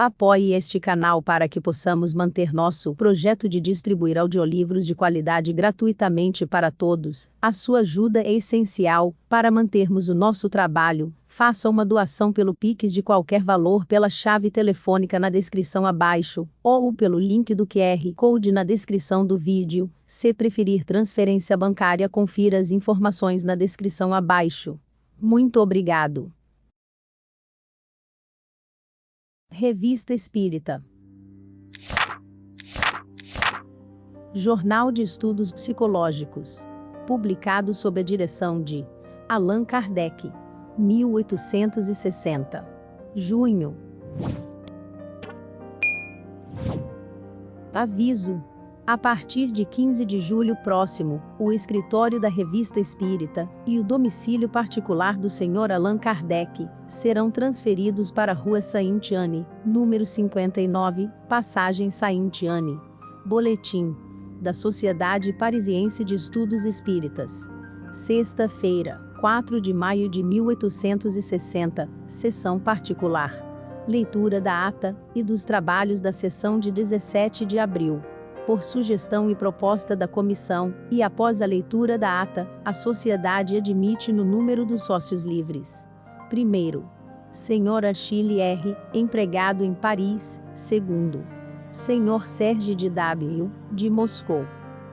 Apoie este canal para que possamos manter nosso projeto de distribuir audiolivros de qualidade gratuitamente para todos. A sua ajuda é essencial para mantermos o nosso trabalho. Faça uma doação pelo Pix de qualquer valor pela chave telefônica na descrição abaixo, ou pelo link do QR Code na descrição do vídeo. Se preferir transferência bancária, confira as informações na descrição abaixo. Muito obrigado. Revista Espírita. Jornal de Estudos Psicológicos. Publicado sob a direção de Allan Kardec. 1860. Junho. Aviso. A partir de 15 de julho próximo, o escritório da Revista Espírita e o domicílio particular do Sr. Allan Kardec serão transferidos para a Rua Saint-Anne, número 59, Passagem Saint-Anne. Boletim da Sociedade Parisiense de Estudos Espíritas. Sexta-feira, 4 de maio de 1860, sessão particular. Leitura da ata e dos trabalhos da sessão de 17 de abril. Por sugestão e proposta da comissão, e após a leitura da ata, a sociedade admite no número dos sócios livres. Primeiro, Sr. Achille R., empregado em Paris. Segundo, Sr. Serge de W., de Moscou.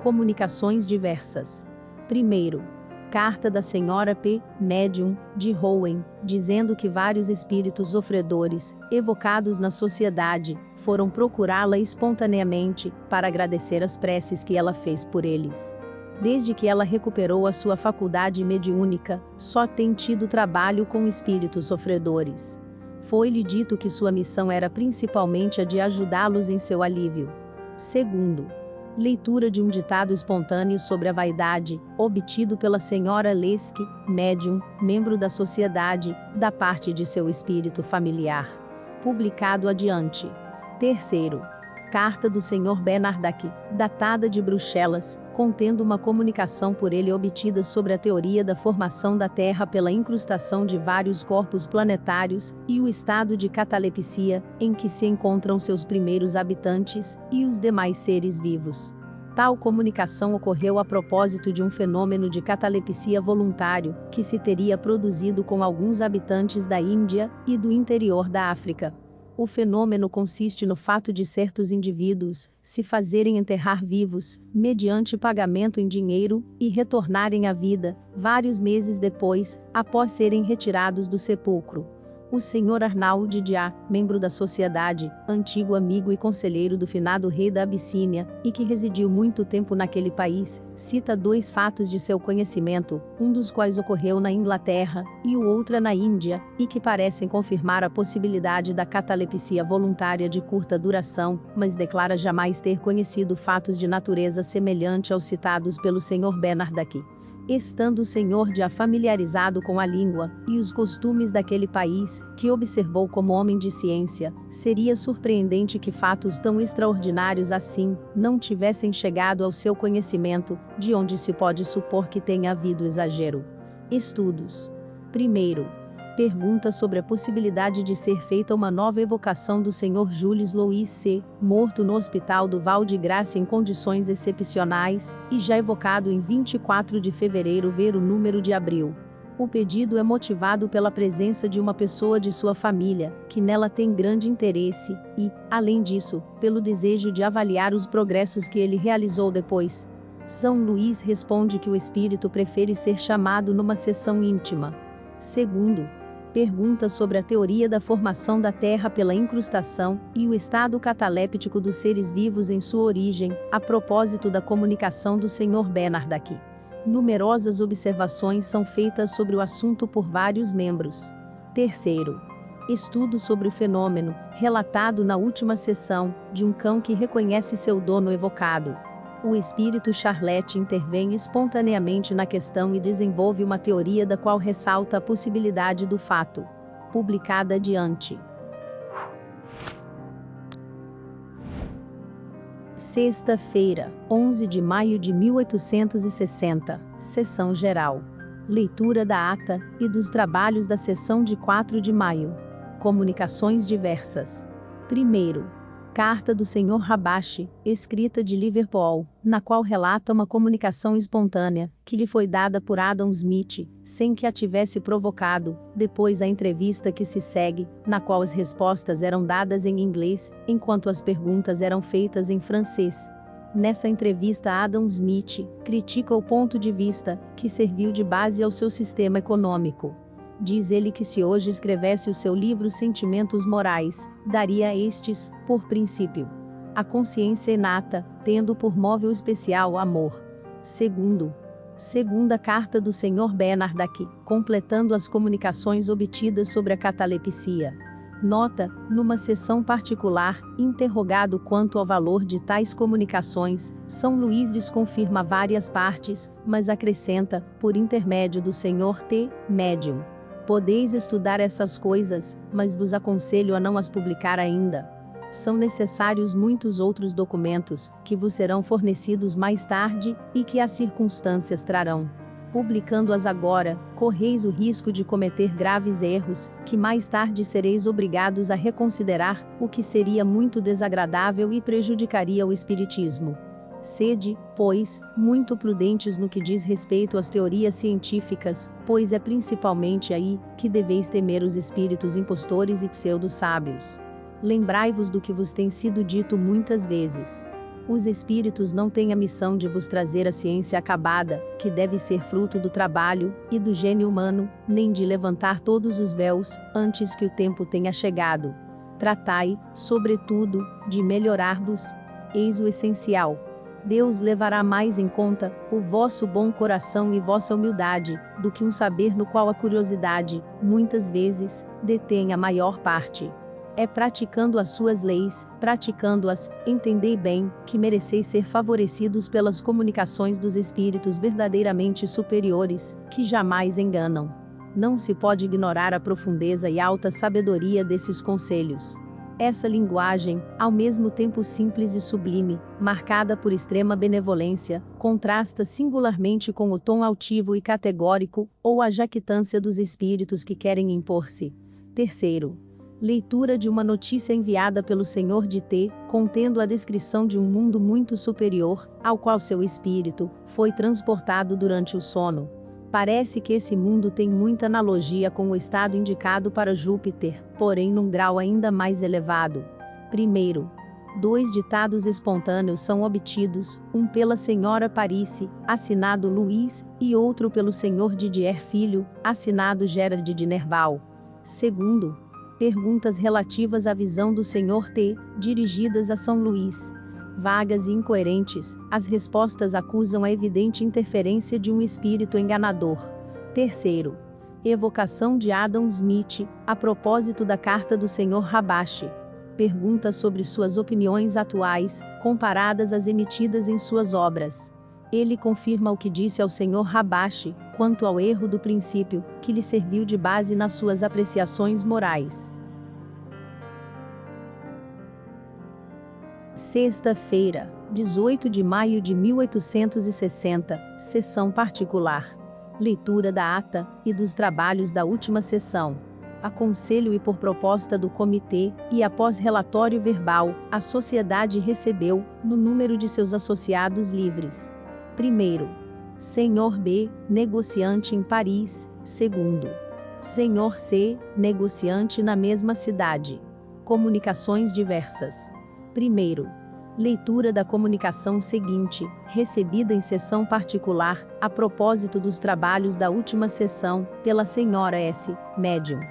Comunicações diversas. Primeiro, carta da Sra. P., médium, de Rouen, dizendo que vários espíritos sofredores, evocados na sociedade, foram procurá-la espontaneamente, para agradecer as preces que ela fez por eles. Desde que ela recuperou a sua faculdade mediúnica, só tem tido trabalho com espíritos sofredores. Foi-lhe dito que sua missão era principalmente a de ajudá-los em seu alívio. Segundo, leitura de um ditado espontâneo sobre a vaidade, obtido pela Sra. Lesque, médium, membro da sociedade, da parte de seu espírito familiar. Publicado adiante. Terceiro, carta do Sr. Bernardac, datada de Bruxelas, contendo uma comunicação por ele obtida sobre a teoria da formação da Terra pela incrustação de vários corpos planetários, e o estado de catalepsia, em que se encontram seus primeiros habitantes, e os demais seres vivos. Tal comunicação ocorreu a propósito de um fenômeno de catalepsia voluntário, que se teria produzido com alguns habitantes da Índia, e do interior da África. O fenômeno consiste no fato de certos indivíduos se fazerem enterrar vivos, mediante pagamento em dinheiro, e retornarem à vida, vários meses depois, após serem retirados do sepulcro. O Sr. Arnaud Diá, membro da sociedade, antigo amigo e conselheiro do finado rei da Abissínia, e que residiu muito tempo naquele país, cita 2 fatos de seu conhecimento, um dos quais ocorreu na Inglaterra, e o outro na Índia, e que parecem confirmar a possibilidade da catalepsia voluntária de curta duração, mas declara jamais ter conhecido fatos de natureza semelhante aos citados pelo Sr. Bernardac. Estando o Senhor já familiarizado com a língua e os costumes daquele país, que observou como homem de ciência, seria surpreendente que fatos tão extraordinários assim não tivessem chegado ao seu conhecimento, de onde se pode supor que tenha havido exagero. Estudos. Primeiro, pergunta sobre a possibilidade de ser feita uma nova evocação do Sr. Jules Louis C., morto no Hospital do Val de Graça em condições excepcionais, e já evocado em 24 de fevereiro ver o número de abril. O pedido é motivado pela presença de uma pessoa de sua família, que nela tem grande interesse, e, além disso, pelo desejo de avaliar os progressos que ele realizou depois. São Luís responde que o espírito prefere ser chamado numa sessão íntima. Segundo, pergunta sobre a teoria da formação da Terra pela incrustação, e o estado cataléptico dos seres vivos em sua origem, a propósito da comunicação do Sr. Bernardac. Numerosas observações são feitas sobre o assunto por vários membros. Terceiro, estudo sobre o fenômeno, relatado na última sessão, de um cão que reconhece seu dono evocado. O espírito Charlette intervém espontaneamente na questão e desenvolve uma teoria da qual ressalta a possibilidade do fato. Publicada adiante. Sexta-feira, 11 de maio de 1860, Sessão Geral. Leitura da ata e dos trabalhos da sessão de 4 de maio. Comunicações diversas. Primeiro, carta do Sr. Habashi, escrita de Liverpool, na qual relata uma comunicação espontânea, que lhe foi dada por Adam Smith, sem que a tivesse provocado, depois a entrevista que se segue, na qual as respostas eram dadas em inglês, enquanto as perguntas eram feitas em francês. Nessa entrevista, Adam Smith critica o ponto de vista, que serviu de base ao seu sistema econômico. Diz ele que se hoje escrevesse o seu livro Sentimentos Morais, daria a estes, por princípio, a consciência inata, tendo por móvel especial o amor. Segundo, segunda carta do Sr. Bernardac, completando as comunicações obtidas sobre a catalepsia. Nota, numa sessão particular, interrogado quanto ao valor de tais comunicações, São Luís lhes confirma várias partes, mas acrescenta, por intermédio do Sr. T. Médium: podeis estudar essas coisas, mas vos aconselho a não as publicar ainda. São necessários muitos outros documentos, que vos serão fornecidos mais tarde, e que as circunstâncias trarão. Publicando-as agora, correis o risco de cometer graves erros, que mais tarde sereis obrigados a reconsiderar, o que seria muito desagradável e prejudicaria o espiritismo. Sede, pois, muito prudentes no que diz respeito às teorias científicas, pois é principalmente aí que deveis temer os espíritos impostores e pseudo-sábios. Lembrai-vos do que vos tem sido dito muitas vezes. Os espíritos não têm a missão de vos trazer a ciência acabada, que deve ser fruto do trabalho e do gênio humano, nem de levantar todos os véus, antes que o tempo tenha chegado. Tratai, sobretudo, de melhorar-vos. Eis o essencial. Deus levará mais em conta o vosso bom coração e vossa humildade, do que um saber no qual a curiosidade, muitas vezes, detém a maior parte. É praticando as suas leis, praticando-as, entendei bem, que mereceis ser favorecidos pelas comunicações dos espíritos verdadeiramente superiores, que jamais enganam. Não se pode ignorar a profundeza e alta sabedoria desses conselhos. Essa linguagem, ao mesmo tempo simples e sublime, marcada por extrema benevolência, contrasta singularmente com o tom altivo e categórico, ou a jactância dos espíritos que querem impor-se. Terceiro, leitura de uma notícia enviada pelo Sr. de T, contendo a descrição de um mundo muito superior, ao qual seu espírito foi transportado durante o sono. Parece que esse mundo tem muita analogia com o estado indicado para Júpiter, porém num grau ainda mais elevado. Primeiro, 2 ditados espontâneos são obtidos, um pela Sra. Parisse, assinado Luiz, e outro pelo Sr. Didier Filho, assinado Gerard de Nerval. Segundo, perguntas relativas à visão do Sr. T, dirigidas a São Luís. Vagas e incoerentes, as respostas acusam a evidente interferência de um espírito enganador. Terceiro, evocação de Adam Smith, a propósito da carta do Sr. Habashi. Pergunta sobre suas opiniões atuais, comparadas às emitidas em suas obras. Ele confirma o que disse ao Sr. Habashi, quanto ao erro do princípio, que lhe serviu de base nas suas apreciações morais. Sexta-feira, 18 de maio de 1860, sessão particular. Leitura da ata e dos trabalhos da última sessão. A conselho e por proposta do comitê, e após relatório verbal, a sociedade recebeu, no número de seus associados livres. Primeiro, Sr. B, negociante em Paris. Segundo, Sr. C, negociante na mesma cidade. Comunicações diversas. Primeiro, leitura da comunicação seguinte, recebida em sessão particular, a propósito dos trabalhos da última sessão, pela Sra. S. Médium.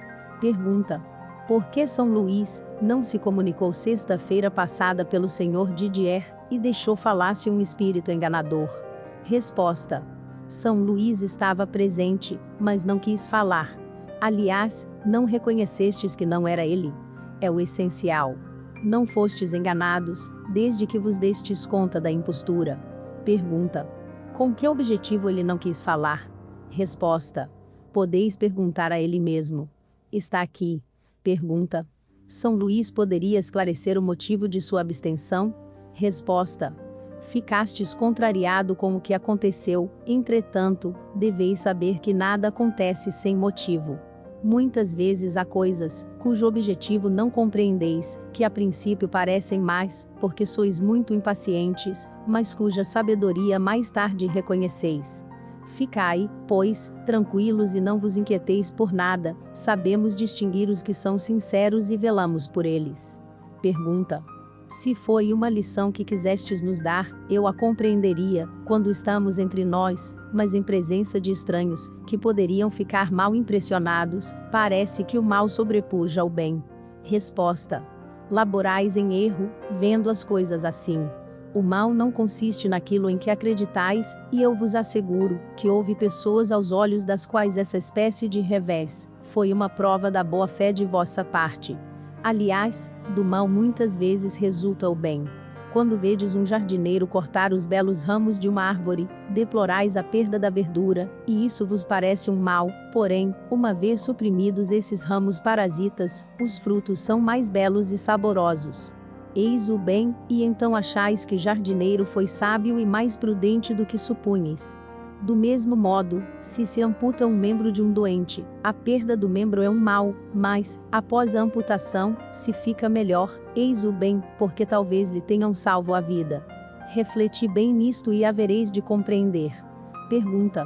Pergunta: por que São Luís não se comunicou sexta-feira passada pelo Sr. Didier, e deixou falar-se um espírito enganador? Resposta: São Luís estava presente, mas não quis falar. Aliás, não reconhecestes que não era ele? É o essencial. Não fostes enganados, desde que vos destes conta da impostura. Pergunta: com que objetivo ele não quis falar? Resposta: podeis perguntar a ele mesmo. Está aqui. Pergunta: São Luís poderia esclarecer o motivo de sua abstenção? Resposta: ficastes contrariado com o que aconteceu, entretanto, deveis saber que nada acontece sem motivo. Muitas vezes há coisas, cujo objetivo não compreendeis, que a princípio parecem mais, porque sois muito impacientes, mas cuja sabedoria mais tarde reconheceis. Ficai, pois, tranquilos e não vos inquieteis por nada, sabemos distinguir os que são sinceros e velamos por eles. Pergunta: se foi uma lição que quisestes nos dar, eu a compreenderia, quando estamos entre nós, mas em presença de estranhos, que poderiam ficar mal impressionados, parece que o mal sobrepuja o bem. Resposta: laborais em erro, vendo as coisas assim. O mal não consiste naquilo em que acreditais, e eu vos asseguro, que houve pessoas aos olhos das quais essa espécie de revés, foi uma prova da boa-fé de vossa parte. Aliás, do mal muitas vezes resulta o bem. Quando vedes um jardineiro cortar os belos ramos de uma árvore, deplorais a perda da verdura, e isso vos parece um mal, porém, uma vez suprimidos esses ramos parasitas, os frutos são mais belos e saborosos. Eis o bem, e então achais que jardineiro foi sábio e mais prudente do que supunhes. Do mesmo modo, se amputa um membro de um doente, a perda do membro é um mal, mas, após a amputação, se fica melhor, eis o bem, porque talvez lhe tenham salvo a vida. Refleti bem nisto e havereis de compreender. Pergunta: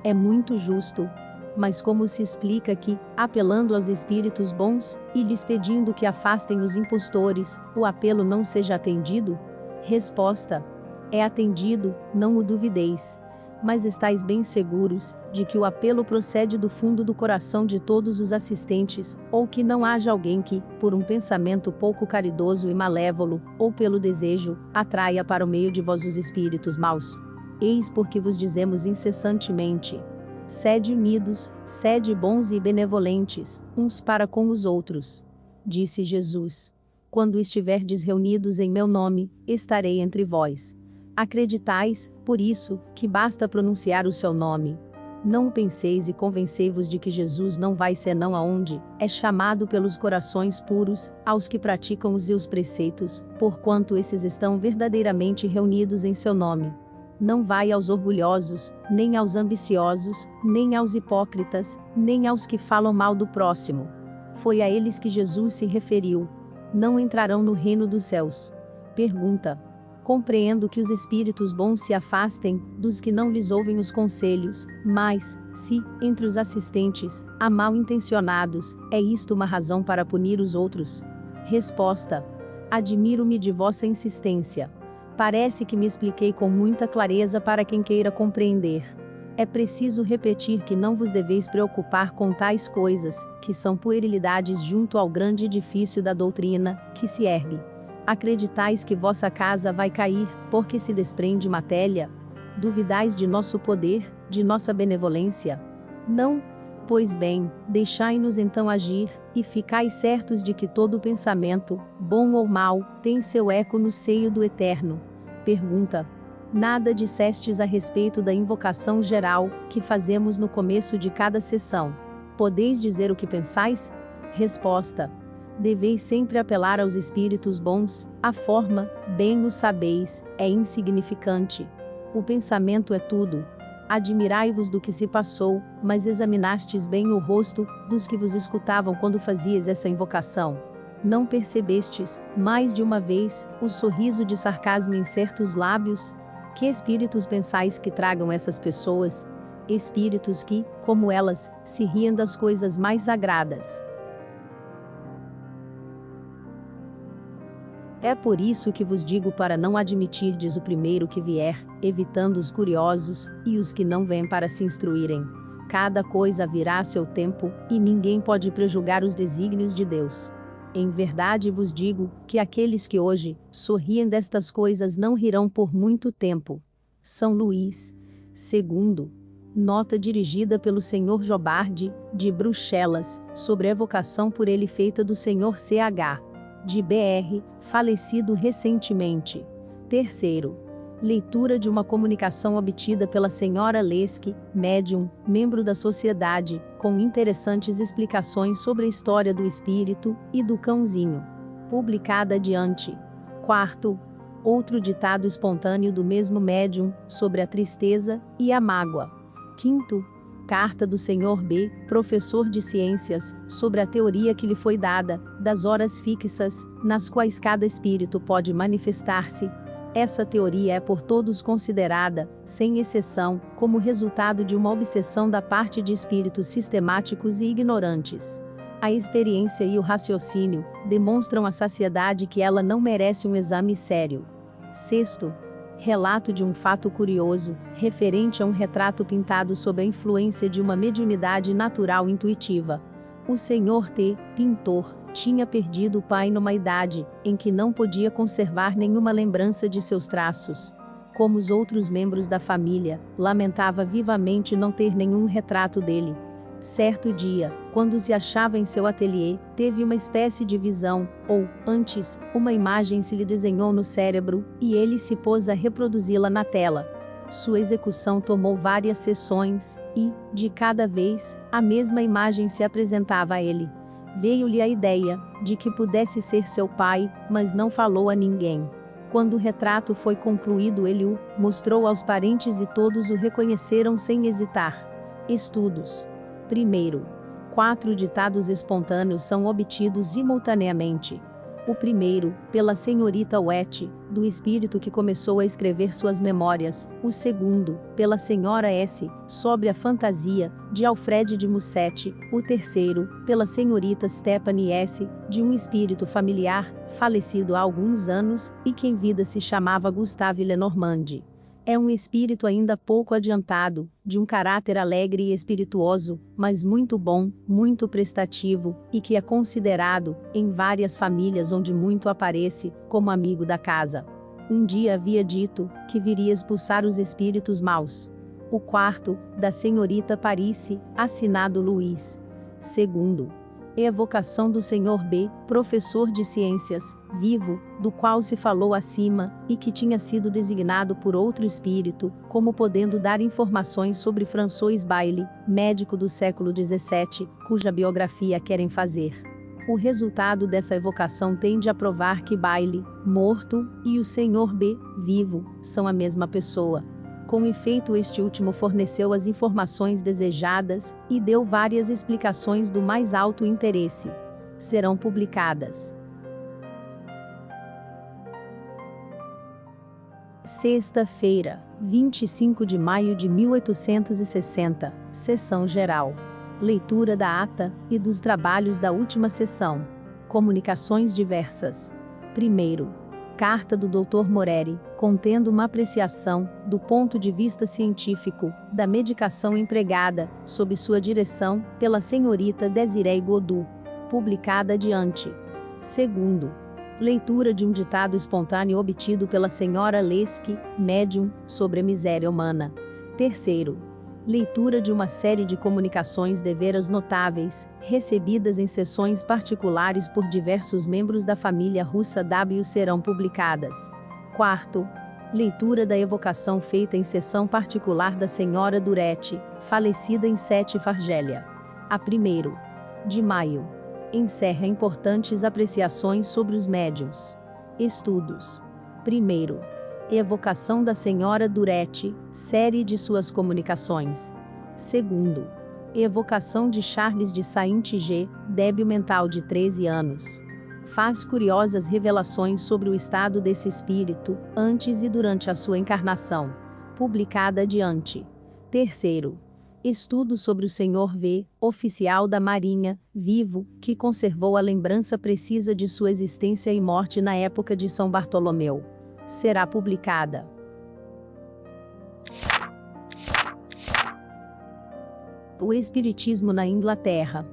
é muito justo. Mas como se explica que, apelando aos espíritos bons, e lhes pedindo que afastem os impostores, o apelo não seja atendido? Resposta: é atendido, não o duvideis. Mas estais bem seguros, de que o apelo procede do fundo do coração de todos os assistentes, ou que não haja alguém que, por um pensamento pouco caridoso e malévolo, ou pelo desejo, atraia para o meio de vós os espíritos maus. Eis porque vos dizemos incessantemente: sede unidos, sede bons e benevolentes, uns para com os outros. Disse Jesus: quando estiverdes reunidos em meu nome, estarei entre vós. Acreditais, por isso, que basta pronunciar o seu nome. Não o penseis e convencei-vos de que Jesus não vai senão aonde é chamado pelos corações puros, aos que praticam os seus preceitos, porquanto esses estão verdadeiramente reunidos em seu nome. Não vai aos orgulhosos, nem aos ambiciosos, nem aos hipócritas, nem aos que falam mal do próximo. Foi a eles que Jesus se referiu. Não entrarão no reino dos céus. Pergunta: compreendo que os espíritos bons se afastem dos que não lhes ouvem os conselhos, mas, se, entre os assistentes, há mal intencionados, é isto uma razão para punir os outros? Resposta: admiro-me de vossa insistência. Parece que me expliquei com muita clareza para quem queira compreender. É preciso repetir que não vos deveis preocupar com tais coisas, que são puerilidades junto ao grande edifício da doutrina, que se ergue. Acreditais que vossa casa vai cair, porque se desprende uma telha? Duvidais de nosso poder, de nossa benevolência? Não? Pois bem, deixai-nos então agir, e ficai certos de que todo pensamento, bom ou mau, tem seu eco no seio do Eterno. Pergunta: nada dissestes a respeito da invocação geral, que fazemos no começo de cada sessão. Podeis dizer o que pensais? Resposta: deveis sempre apelar aos espíritos bons, a forma, bem o sabeis, é insignificante. O pensamento é tudo. Admirai-vos do que se passou, mas examinastes bem o rosto dos que vos escutavam quando fazias essa invocação. Não percebestes, mais de uma vez, o sorriso de sarcasmo em certos lábios? Que espíritos pensais que tragam essas pessoas? Espíritos que, como elas, se riem das coisas mais sagradas. É por isso que vos digo para não admitirdes o primeiro que vier, evitando os curiosos, e os que não vêm para se instruírem. Cada coisa virá a seu tempo, e ninguém pode prejulgar os desígnios de Deus. Em verdade vos digo, que aqueles que hoje sorriem destas coisas não rirão por muito tempo. São Luís. II. Nota dirigida pelo Sr. Jobardi, de Bruxelas, sobre a evocação por ele feita do Sr. C.H. de BR, falecido recentemente. 3º. Leitura de uma comunicação obtida pela Sra. Leske, médium, membro da sociedade, com interessantes explicações sobre a história do espírito e do cãozinho. Publicada adiante. 4º. Outro ditado espontâneo do mesmo médium, sobre a tristeza e a mágoa. 5º. carta do Sr. B., professor de ciências, sobre a teoria que lhe foi dada, das horas fixas, nas quais cada espírito pode manifestar-se. Essa teoria é por todos considerada, sem exceção, como resultado de uma obsessão da parte de espíritos sistemáticos e ignorantes. A experiência e o raciocínio demonstram a saciedade que ela não merece um exame sério. Sexto, relato de um fato curioso, referente a um retrato pintado sob a influência de uma mediunidade natural intuitiva. O Sr. T., pintor, tinha perdido o pai numa idade em que não podia conservar nenhuma lembrança de seus traços. Como os outros membros da família, lamentava vivamente não ter nenhum retrato dele. Certo dia, quando se achava em seu ateliê, teve uma espécie de visão, ou, antes, uma imagem se lhe desenhou no cérebro, e ele se pôs a reproduzi-la na tela. Sua execução tomou várias sessões, e, de cada vez, a mesma imagem se apresentava a ele. Veio-lhe a ideia de que pudesse ser seu pai, mas não falou a ninguém. Quando o retrato foi concluído, ele o mostrou aos parentes e todos o reconheceram sem hesitar. Estudos. Primeiro, 4 ditados espontâneos são obtidos simultaneamente. O primeiro, pela senhorita Wet, do espírito que começou a escrever suas memórias. O segundo, pela senhora S., sobre a fantasia, de Alfred de Musset. O terceiro, pela senhorita Stephanie S., de um espírito familiar, falecido há alguns anos, e que em vida se chamava Gustave Lenormand. É um espírito ainda pouco adiantado, de um caráter alegre e espirituoso, mas muito bom, muito prestativo, e que é considerado, em várias famílias onde muito aparece, como amigo da casa. Um dia havia dito que viria expulsar os espíritos maus. O quarto, da senhorita Parice, assinado Luiz. Segundo, evocação do Sr. B., professor de ciências, vivo, do qual se falou acima, e que tinha sido designado por outro espírito, como podendo dar informações sobre François Bailly, médico do século XVII, cuja biografia querem fazer. O resultado dessa evocação tende a provar que Bailly, morto, e o Sr. B., vivo, são a mesma pessoa. Com efeito, este último forneceu as informações desejadas, e deu várias explicações do mais alto interesse. Serão publicadas. Sexta-feira, 25 de maio de 1860, Sessão Geral. Leitura da ata, e dos trabalhos da última sessão. Comunicações diversas. Primeiro, carta do Dr. Moreri, contendo uma apreciação, do ponto de vista científico, da medicação empregada, sob sua direção, pela senhorita Desiree Godu, publicada adiante. Segundo, leitura de um ditado espontâneo obtido pela senhora Leske, médium, sobre a miséria humana. Terceiro, leitura de uma série de comunicações deveras notáveis, recebidas em sessões particulares por diversos membros da família russa W serão publicadas. Quarto, leitura da evocação feita em sessão particular da senhora Duretti, falecida em 7 Fargélia. A 1º de maio. Encerra importantes apreciações sobre os médiuns. Estudos. Primeiro, evocação da senhora Duretti, série de suas comunicações. Segundo, evocação de Charles de Saint-G, débil mental de 13 anos. Faz curiosas revelações sobre o estado desse espírito, antes e durante a sua encarnação. Publicada adiante. Terceiro, estudo sobre o Sr. V., oficial da Marinha, vivo, que conservou a lembrança precisa de sua existência e morte na época de São Bartolomeu. Será publicada. O Espiritismo na Inglaterra.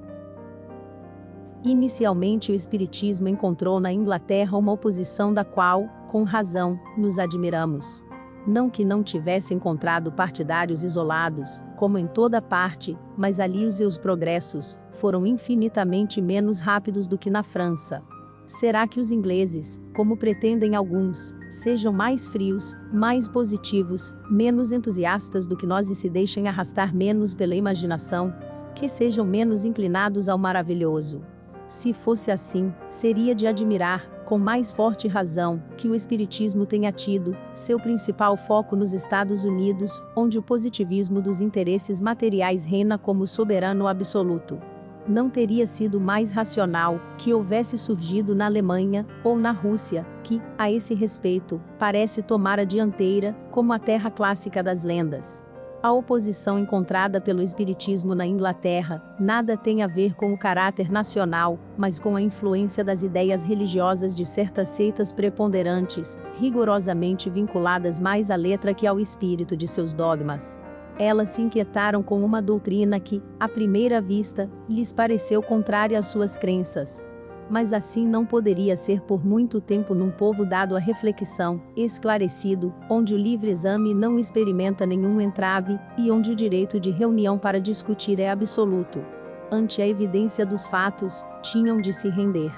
Inicialmente o Espiritismo encontrou na Inglaterra uma oposição da qual, com razão, nos admiramos. Não que não tivesse encontrado partidários isolados, como em toda parte, mas ali os seus progressos foram infinitamente menos rápidos do que na França. Será que os ingleses, como pretendem alguns, sejam mais frios, mais positivos, menos entusiastas do que nós e se deixem arrastar menos pela imaginação, que sejam menos inclinados ao maravilhoso? Se fosse assim, seria de admirar, com mais forte razão, que o espiritismo tenha tido seu principal foco nos Estados Unidos, onde o positivismo dos interesses materiais reina como soberano absoluto. Não teria sido mais racional que houvesse surgido na Alemanha ou na Rússia, que, a esse respeito, parece tomar a dianteira, como a terra clássica das lendas. A oposição encontrada pelo espiritismo na Inglaterra nada tem a ver com o caráter nacional, mas com a influência das ideias religiosas de certas seitas preponderantes, rigorosamente vinculadas mais à letra que ao espírito de seus dogmas. Elas se inquietaram com uma doutrina que, à primeira vista, lhes pareceu contrária às suas crenças. Mas assim não poderia ser por muito tempo num povo dado à reflexão, esclarecido, onde o livre exame não experimenta nenhum entrave, e onde o direito de reunião para discutir é absoluto. Ante a evidência dos fatos, tinham de se render.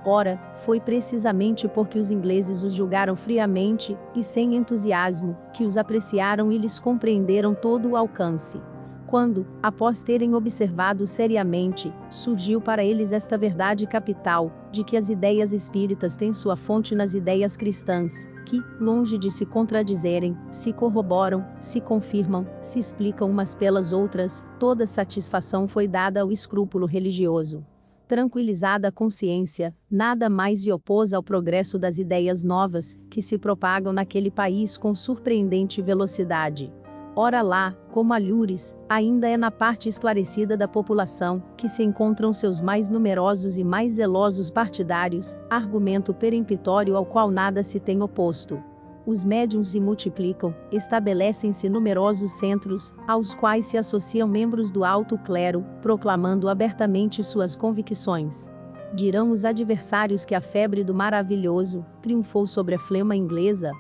Ora, foi precisamente porque os ingleses os julgaram friamente, e sem entusiasmo, que os apreciaram e lhes compreenderam todo o alcance. Quando, após terem observado seriamente, surgiu para eles esta verdade capital, de que as ideias espíritas têm sua fonte nas ideias cristãs, que, longe de se contradizerem, se corroboram, se confirmam, se explicam umas pelas outras, toda satisfação foi dada ao escrúpulo religioso. Tranquilizada a consciência, nada mais se opôs ao progresso das ideias novas, que se propagam naquele país com surpreendente velocidade. Ora lá, como alhures, ainda é na parte esclarecida da população, que se encontram seus mais numerosos e mais zelosos partidários, argumento peremptório ao qual nada se tem oposto. Os médiuns se multiplicam, estabelecem-se numerosos centros, aos quais se associam membros do alto clero, proclamando abertamente suas convicções. Dirão os adversários que a febre do maravilhoso triunfou sobre a flema inglesa?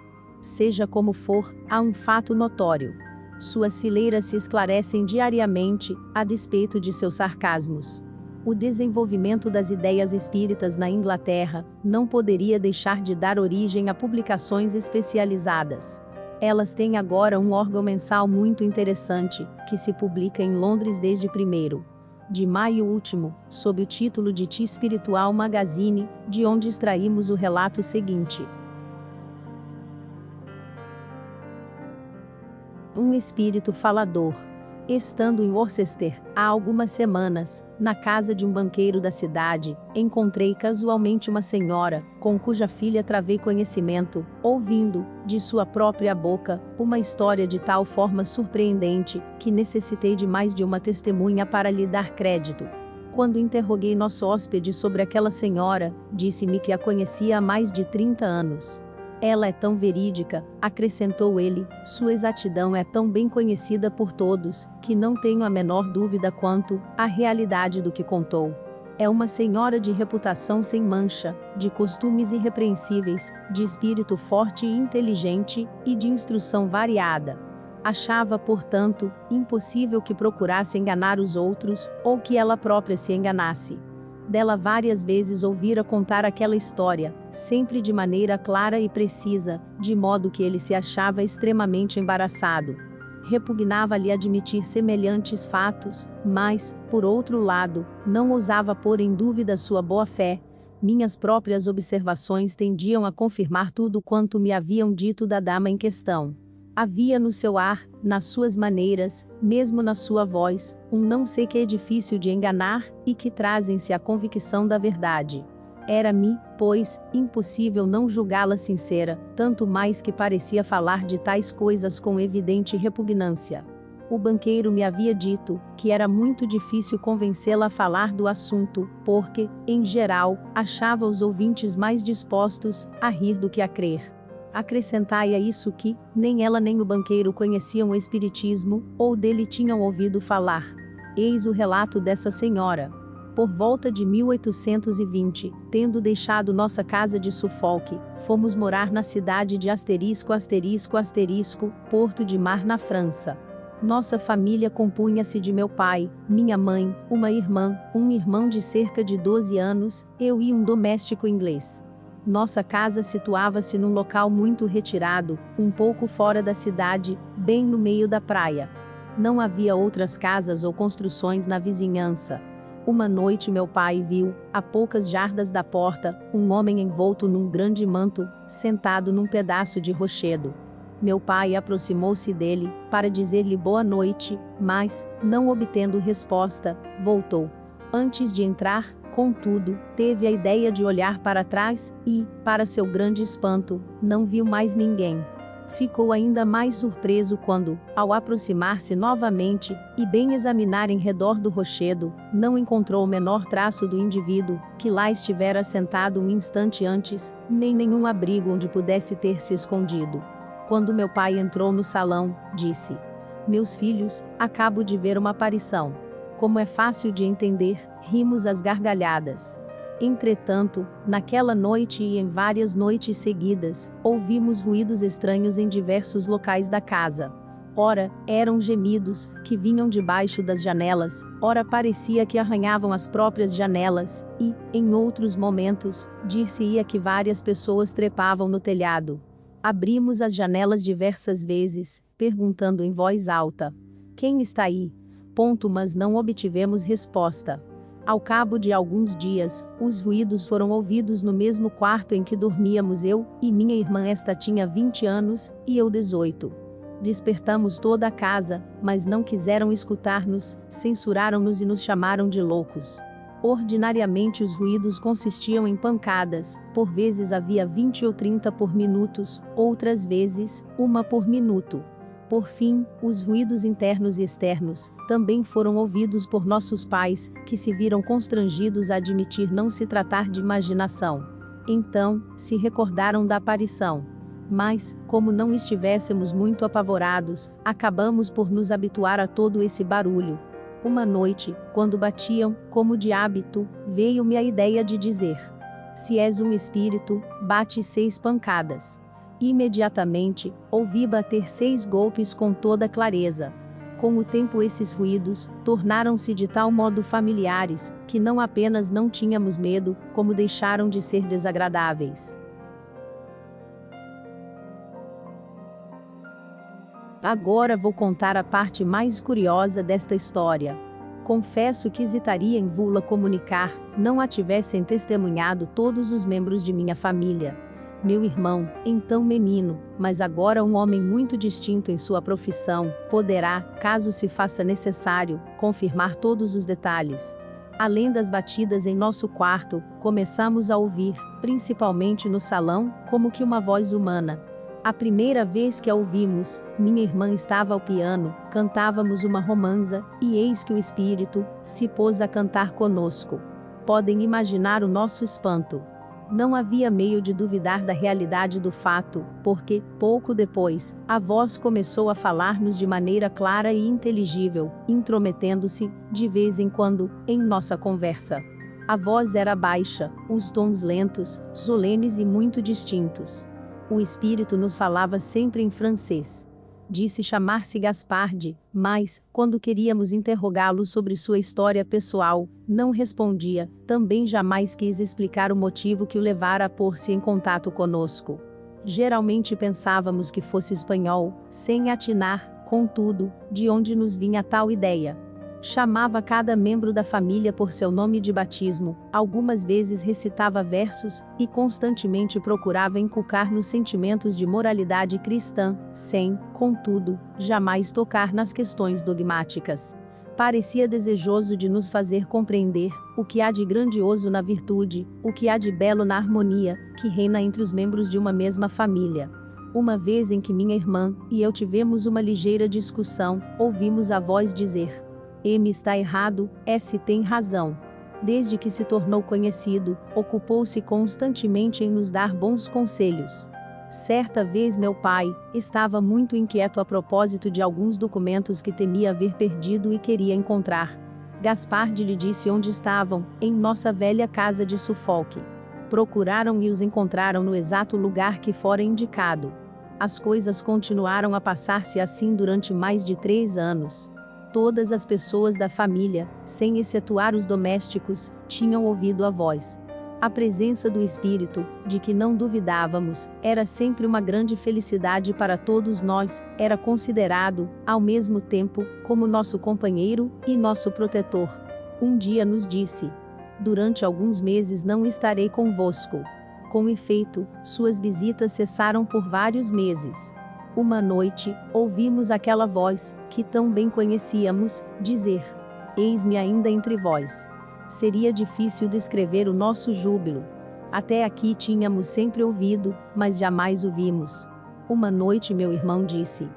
Seja como for, há um fato notório. Suas fileiras se esclarecem diariamente, a despeito de seus sarcasmos. O desenvolvimento das ideias espíritas na Inglaterra não poderia deixar de dar origem a publicações especializadas. Elas têm agora um órgão mensal muito interessante, que se publica em Londres desde 1º de maio último, sob o título de Tea Spiritual Magazine, de onde extraímos o relato seguinte. Um espírito falador. Estando em Worcester, há algumas semanas, na casa de um banqueiro da cidade, encontrei casualmente uma senhora, com cuja filha travei conhecimento, ouvindo, de sua própria boca, uma história de tal forma surpreendente, que necessitei de mais de uma testemunha para lhe dar crédito. Quando interroguei nosso hóspede sobre aquela senhora, disse-me que a conhecia há mais de 30 anos. Ela é tão verídica, acrescentou ele, sua exatidão é tão bem conhecida por todos, que não tenho a menor dúvida quanto à realidade do que contou. É uma senhora de reputação sem mancha, de costumes irrepreensíveis, de espírito forte e inteligente, e de instrução variada. Achava, portanto, impossível que procurasse enganar os outros, ou que ela própria se enganasse. Dela várias vezes ouvira contar aquela história, sempre de maneira clara e precisa, de modo que ele se achava extremamente embaraçado. Repugnava-lhe admitir semelhantes fatos, mas, por outro lado, não ousava pôr em dúvida sua boa-fé. Minhas próprias observações tendiam a confirmar tudo quanto me haviam dito da dama em questão. Havia no seu ar, nas suas maneiras, mesmo na sua voz, um não sei que difícil de enganar, e que trazem-se a convicção da verdade. Era-me, pois, impossível não julgá-la sincera, tanto mais que parecia falar de tais coisas com evidente repugnância. O banqueiro me havia dito que era muito difícil convencê-la a falar do assunto, porque, em geral, achava os ouvintes mais dispostos a rir do que a crer. Acrescentai a isso que, nem ela nem o banqueiro conheciam o espiritismo, ou dele tinham ouvido falar. Eis o relato dessa senhora. Por volta de 1820, tendo deixado nossa casa de Suffolk, fomos morar na cidade de Porto de Mar na França. Nossa família compunha-se de meu pai, minha mãe, uma irmã, um irmão de cerca de 12 anos, eu e um doméstico inglês. Nossa casa situava-se num local muito retirado, um pouco fora da cidade, bem no meio da praia. Não havia outras casas ou construções na vizinhança. Uma noite meu pai viu, a poucas jardas da porta, um homem envolto num grande manto, sentado num pedaço de rochedo. Meu pai aproximou-se dele, para dizer-lhe boa noite, mas, não obtendo resposta, voltou. Antes de entrar, contudo, teve a ideia de olhar para trás, e, para seu grande espanto, não viu mais ninguém. Ficou ainda mais surpreso quando, ao aproximar-se novamente, e bem examinar em redor do rochedo, não encontrou o menor traço do indivíduo, que lá estivera sentado um instante antes, nem nenhum abrigo onde pudesse ter se escondido. Quando meu pai entrou no salão, disse: "Meus filhos, acabo de ver uma aparição." Como é fácil de entender, rimos às gargalhadas. Entretanto, naquela noite e em várias noites seguidas, ouvimos ruídos estranhos em diversos locais da casa. Ora, eram gemidos, que vinham debaixo das janelas, ora parecia que arranhavam as próprias janelas, e, em outros momentos, dir-se-ia que várias pessoas trepavam no telhado. Abrimos as janelas diversas vezes, perguntando em voz alta: "Quem está aí?" Mas não obtivemos resposta. Ao cabo de alguns dias, os ruídos foram ouvidos no mesmo quarto em que dormíamos eu e minha irmã. Esta tinha 20 anos, e eu 18. Despertamos toda a casa, mas não quiseram escutar-nos, censuraram-nos e nos chamaram de loucos. Ordinariamente os ruídos consistiam em pancadas, por vezes havia 20 ou 30 por minutos, outras vezes, uma por minuto. Por fim, os ruídos internos e externos, também foram ouvidos por nossos pais, que se viram constrangidos a admitir não se tratar de imaginação. Então, se recordaram da aparição. Mas, como não estivéssemos muito apavorados, acabamos por nos habituar a todo esse barulho. Uma noite, quando batiam, como de hábito, veio-me a ideia de dizer: "Se és um espírito, bate 6 pancadas." Imediatamente, ouvi bater 6 golpes com toda clareza. Com o tempo esses ruídos, tornaram-se de tal modo familiares, que não apenas não tínhamos medo, como deixaram de ser desagradáveis. Agora vou contar a parte mais curiosa desta história. Confesso que hesitaria em vou-la comunicar, não a tivessem testemunhado todos os membros de minha família. Meu irmão, então menino, mas agora um homem muito distinto em sua profissão, poderá, caso se faça necessário, confirmar todos os detalhes. Além das batidas em nosso quarto, começamos a ouvir, principalmente no salão, como que uma voz humana. A primeira vez que a ouvimos, minha irmã estava ao piano, cantávamos uma romanza, e eis que o espírito se pôs a cantar conosco. Podem imaginar o nosso espanto. Não havia meio de duvidar da realidade do fato, porque, pouco depois, a voz começou a falar-nos de maneira clara e inteligível, intrometendo-se, de vez em quando, em nossa conversa. A voz era baixa, os tons lentos, solenes e muito distintos. O espírito nos falava sempre em francês. Disse chamar-se Gaspardi, mas, quando queríamos interrogá-lo sobre sua história pessoal, não respondia, também jamais quis explicar o motivo que o levara a pôr-se em contato conosco. Geralmente pensávamos que fosse espanhol, sem atinar, contudo, de onde nos vinha tal ideia. Chamava cada membro da família por seu nome de batismo, algumas vezes recitava versos, e constantemente procurava inculcar-nos sentimentos de moralidade cristã, sem, contudo, jamais tocar nas questões dogmáticas. Parecia desejoso de nos fazer compreender o que há de grandioso na virtude, o que há de belo na harmonia, que reina entre os membros de uma mesma família. Uma vez em que minha irmã e eu tivemos uma ligeira discussão, ouvimos a voz dizer: "M está errado, S tem razão." Desde que se tornou conhecido, ocupou-se constantemente em nos dar bons conselhos. Certa vez meu pai estava muito inquieto a propósito de alguns documentos que temia haver perdido e queria encontrar. Gaspardi lhe disse onde estavam, em nossa velha casa de Suffolk. Procuraram e os encontraram no exato lugar que fora indicado. As coisas continuaram a passar-se assim durante mais de 3 anos. Todas as pessoas da família, sem excetuar os domésticos, tinham ouvido a voz. A presença do espírito, de que não duvidávamos, era sempre uma grande felicidade para todos nós, era considerado, ao mesmo tempo, como nosso companheiro e nosso protetor. Um dia nos disse: durante alguns meses não estarei convosco. Com efeito, suas visitas cessaram por vários meses. Uma noite, ouvimos aquela voz, que tão bem conhecíamos, dizer: eis-me ainda entre vós. Seria difícil descrever o nosso júbilo. Até aqui tínhamos sempre ouvido, mas jamais o vimos. Uma noite meu irmão disse: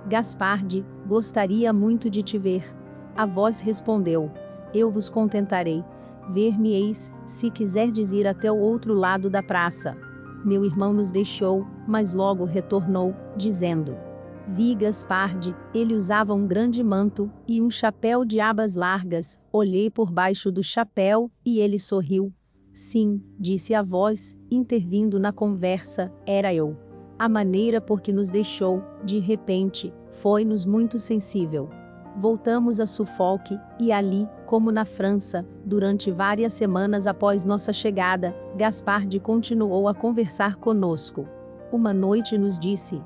Gaspardi, gostaria muito de te ver. A voz respondeu: eu vos contentarei. Ver-me-eis, se quiserdes ir até o outro lado da praça. Meu irmão nos deixou, mas logo retornou, dizendo: vi Gaspardi, ele usava um grande manto, e um chapéu de abas largas. Olhei por baixo do chapéu, e ele sorriu. Sim, disse a voz, intervindo na conversa, era eu. A maneira por que nos deixou, de repente, foi-nos muito sensível. Voltamos a Suffolk, e ali, como na França, durante várias semanas após nossa chegada, Gaspardi continuou a conversar conosco. Uma noite nos disse: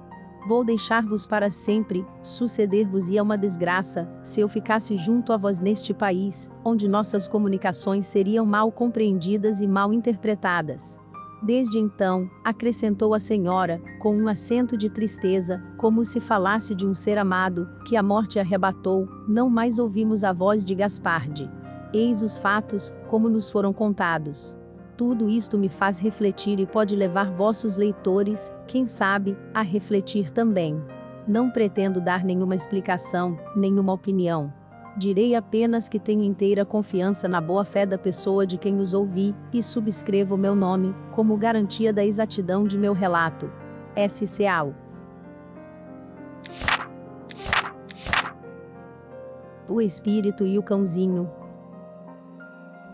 vou deixar-vos para sempre, suceder-vos-ia uma desgraça, se eu ficasse junto a vós neste país, onde nossas comunicações seriam mal compreendidas e mal interpretadas. Desde então, acrescentou a senhora, com um acento de tristeza, como se falasse de um ser amado, que a morte arrebatou, não mais ouvimos a voz de Gaspardi. Eis os fatos, como nos foram contados. Tudo isto me faz refletir e pode levar vossos leitores, quem sabe, a refletir também. Não pretendo dar nenhuma explicação, nenhuma opinião. Direi apenas que tenho inteira confiança na boa-fé da pessoa de quem os ouvi, e subscrevo meu nome, como garantia da exatidão de meu relato. S.C.A.U. O Espírito e o Cãozinho.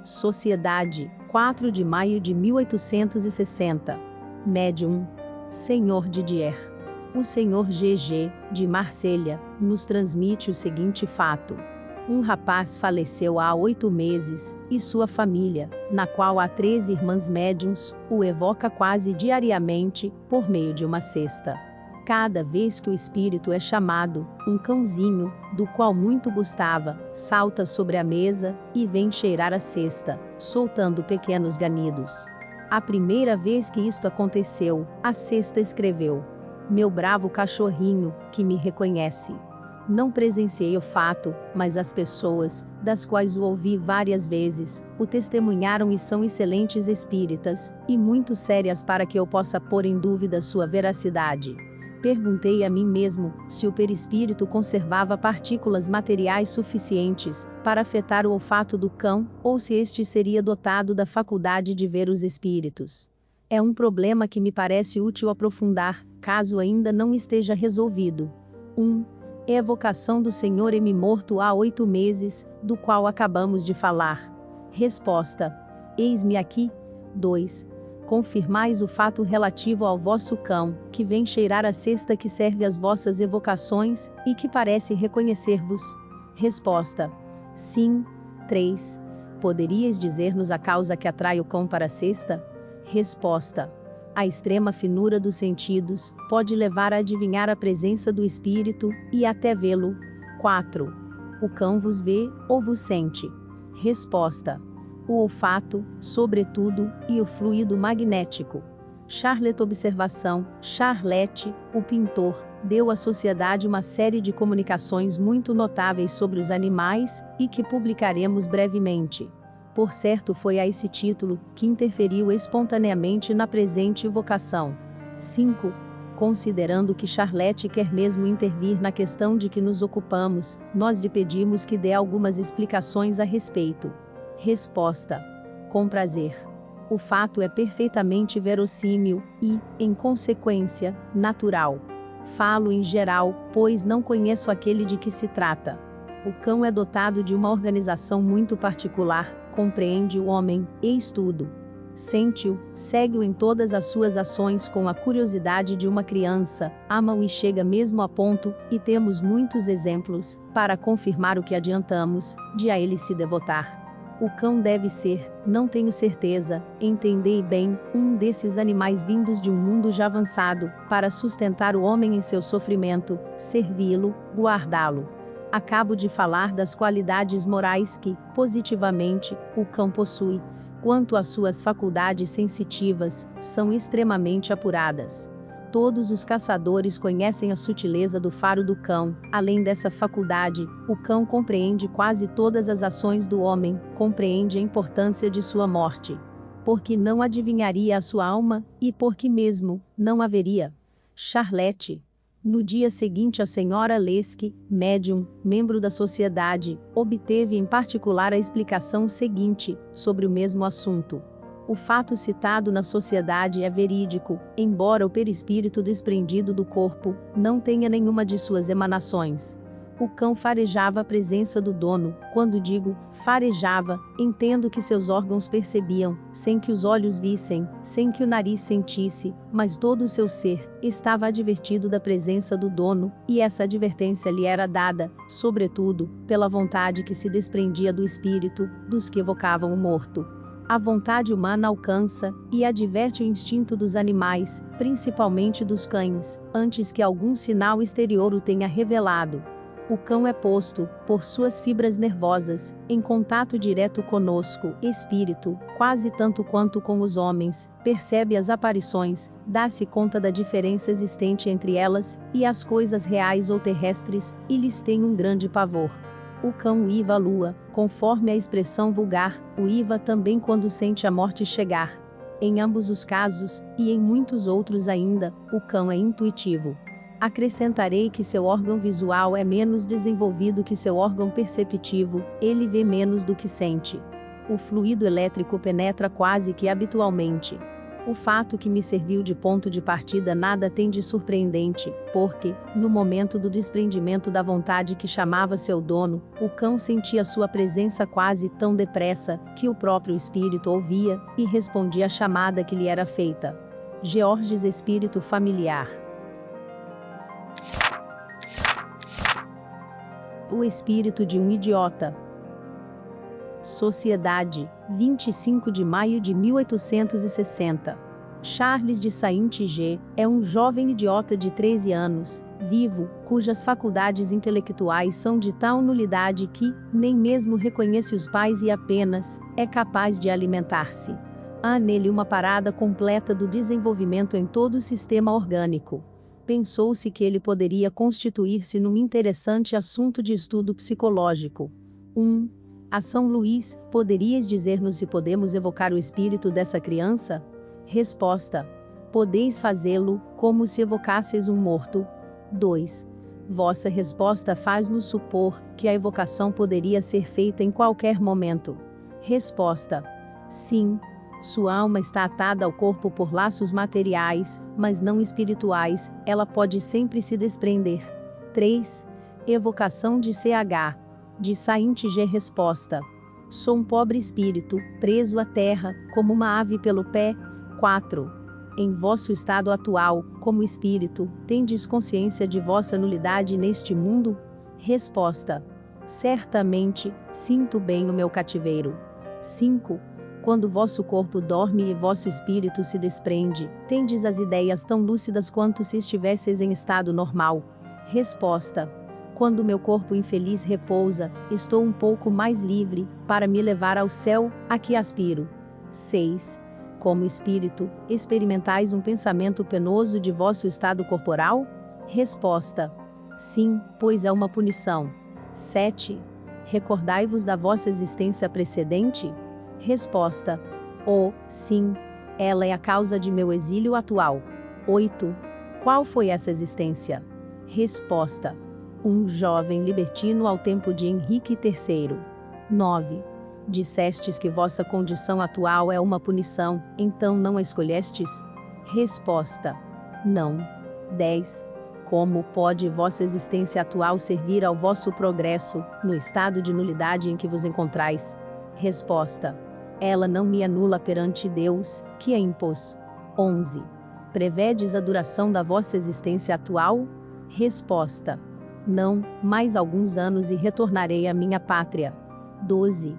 Sociedade, 4 de maio de 1860. Médium. Senhor Didier. O Senhor G.G., de Marselha, nos transmite o seguinte fato. Um rapaz faleceu há 8 meses, e sua família, na qual há 13 irmãs médiums, o evoca quase diariamente, por meio de uma cesta. Cada vez que o espírito é chamado, um cãozinho, do qual muito gostava, salta sobre a mesa, e vem cheirar a cesta, soltando pequenos ganidos. A primeira vez que isto aconteceu, a cesta escreveu: meu bravo cachorrinho, que me reconhece. Não presenciei o fato, mas as pessoas, das quais o ouvi várias vezes, o testemunharam e são excelentes espíritas, e muito sérias para que eu possa pôr em dúvida sua veracidade. Perguntei a mim mesmo, se o perispírito conservava partículas materiais suficientes, para afetar o olfato do cão, ou se este seria dotado da faculdade de ver os espíritos. É um problema que me parece útil aprofundar, caso ainda não esteja resolvido. 1. Evocação do Senhor M. morto há 8 meses, do qual acabamos de falar. Resposta: eis-me aqui. 2. Confirmais o fato relativo ao vosso cão, que vem cheirar a cesta que serve às vossas evocações, e que parece reconhecer-vos. Resposta: sim. 3. Poderíeis dizer-nos a causa que atrai o cão para a cesta? Resposta: a extrema finura dos sentidos pode levar a adivinhar a presença do espírito, e até vê-lo. 4. O cão vos vê, ou vos sente? Resposta: o olfato, sobretudo, e o fluido magnético. Charlotte Observação. Charlotte, o pintor, deu à sociedade uma série de comunicações muito notáveis sobre os animais, e que publicaremos brevemente. Por certo foi a esse título, que interferiu espontaneamente na presente vocação. 5. Considerando que Charlotte quer mesmo intervir na questão de que nos ocupamos, nós lhe pedimos que dê algumas explicações a respeito. Resposta: com prazer. O fato é perfeitamente verossímil, e, em consequência, natural. Falo em geral, pois não conheço aquele de que se trata. O cão é dotado de uma organização muito particular, compreende o homem, e tudo. Sente-o, segue-o em todas as suas ações com a curiosidade de uma criança, ama-o e chega mesmo a ponto, e temos muitos exemplos, para confirmar o que adiantamos, de a ele se devotar. O cão deve ser, não tenho certeza, entendei bem, um desses animais vindos de um mundo já avançado, para sustentar o homem em seu sofrimento, servi-lo, guardá-lo. Acabo de falar das qualidades morais que, positivamente, o cão possui. Quanto às suas faculdades sensitivas, são extremamente apuradas. Todos os caçadores conhecem a sutileza do faro do cão. Além dessa faculdade, o cão compreende quase todas as ações do homem, compreende a importância de sua morte. Porque não adivinharia a sua alma, e porque mesmo não haveria. Charlotte. No dia seguinte, a senhora Leske, médium, membro da sociedade, obteve em particular a explicação seguinte, sobre o mesmo assunto. O fato citado na sociedade é verídico, embora o perispírito desprendido do corpo não tenha nenhuma de suas emanações. O cão farejava a presença do dono. Quando digo farejava, entendo que seus órgãos percebiam, sem que os olhos vissem, sem que o nariz sentisse, mas todo o seu ser estava advertido da presença do dono, e essa advertência lhe era dada, sobretudo, pela vontade que se desprendia do espírito dos que evocavam o morto. A vontade humana alcança e adverte o instinto dos animais, principalmente dos cães, antes que algum sinal exterior o tenha revelado. O cão é posto, por suas fibras nervosas, em contato direto conosco, espírito, quase tanto quanto com os homens, percebe as aparições, dá-se conta da diferença existente entre elas e as coisas reais ou terrestres, e lhes tem um grande pavor. O cão uiva a lua, conforme a expressão vulgar, uiva também quando sente a morte chegar. Em ambos os casos, e em muitos outros ainda, o cão é intuitivo. Acrescentarei que seu órgão visual é menos desenvolvido que seu órgão perceptivo, ele vê menos do que sente. O fluido elétrico penetra quase que habitualmente. O fato que me serviu de ponto de partida nada tem de surpreendente, porque, no momento do desprendimento da vontade que chamava seu dono, o cão sentia sua presença quase tão depressa, que o próprio espírito ouvia, e respondia à chamada que lhe era feita. Georges Espírito Familiar. O espírito de um idiota. Sociedade, 25 de maio de 1860. Charles de Saint-G é um jovem idiota de 13 anos, vivo, cujas faculdades intelectuais são de tal nulidade que, nem mesmo reconhece os pais e apenas, é capaz de alimentar-se. Há nele uma parada completa do desenvolvimento em todo o sistema orgânico. Pensou-se que ele poderia constituir-se num interessante assunto de estudo psicológico. A São Luís, poderias dizer-nos se podemos evocar o espírito dessa criança? Resposta: podeis fazê-lo, como se evocasseis um morto. 2. Vossa resposta faz-nos supor que a evocação poderia ser feita em qualquer momento. Resposta: sim. Sua alma está atada ao corpo por laços materiais, mas não espirituais, ela pode sempre se desprender. 3. Evocação de CH. De Saint-G. Resposta: sou um pobre espírito, preso à terra, como uma ave pelo pé. 4. Em vosso estado atual, como espírito, tendes consciência de vossa nulidade neste mundo? Resposta: certamente, sinto bem o meu cativeiro. 5. Quando vosso corpo dorme e vosso espírito se desprende, tendes as ideias tão lúcidas quanto se estivesseis em estado normal? Resposta: quando meu corpo infeliz repousa, estou um pouco mais livre, para me levar ao céu, a que aspiro. 6. Como espírito, experimentais um pensamento penoso de vosso estado corporal? Resposta: sim, pois é uma punição. 7. Recordai-vos da vossa existência precedente? Resposta: oh, sim, ela é a causa de meu exílio atual. 8. Qual foi essa existência? Resposta: um jovem libertino ao tempo de Henrique III. 9. Dissestes que vossa condição atual é uma punição, então não a escolhestes? Resposta: não. 10. Como pode vossa existência atual servir ao vosso progresso, no estado de nulidade em que vos encontrais? Resposta: ela não me anula perante Deus, que a impôs. 11. Prevedes a duração da vossa existência atual? Resposta: não, mais alguns anos e retornarei à minha pátria. 12.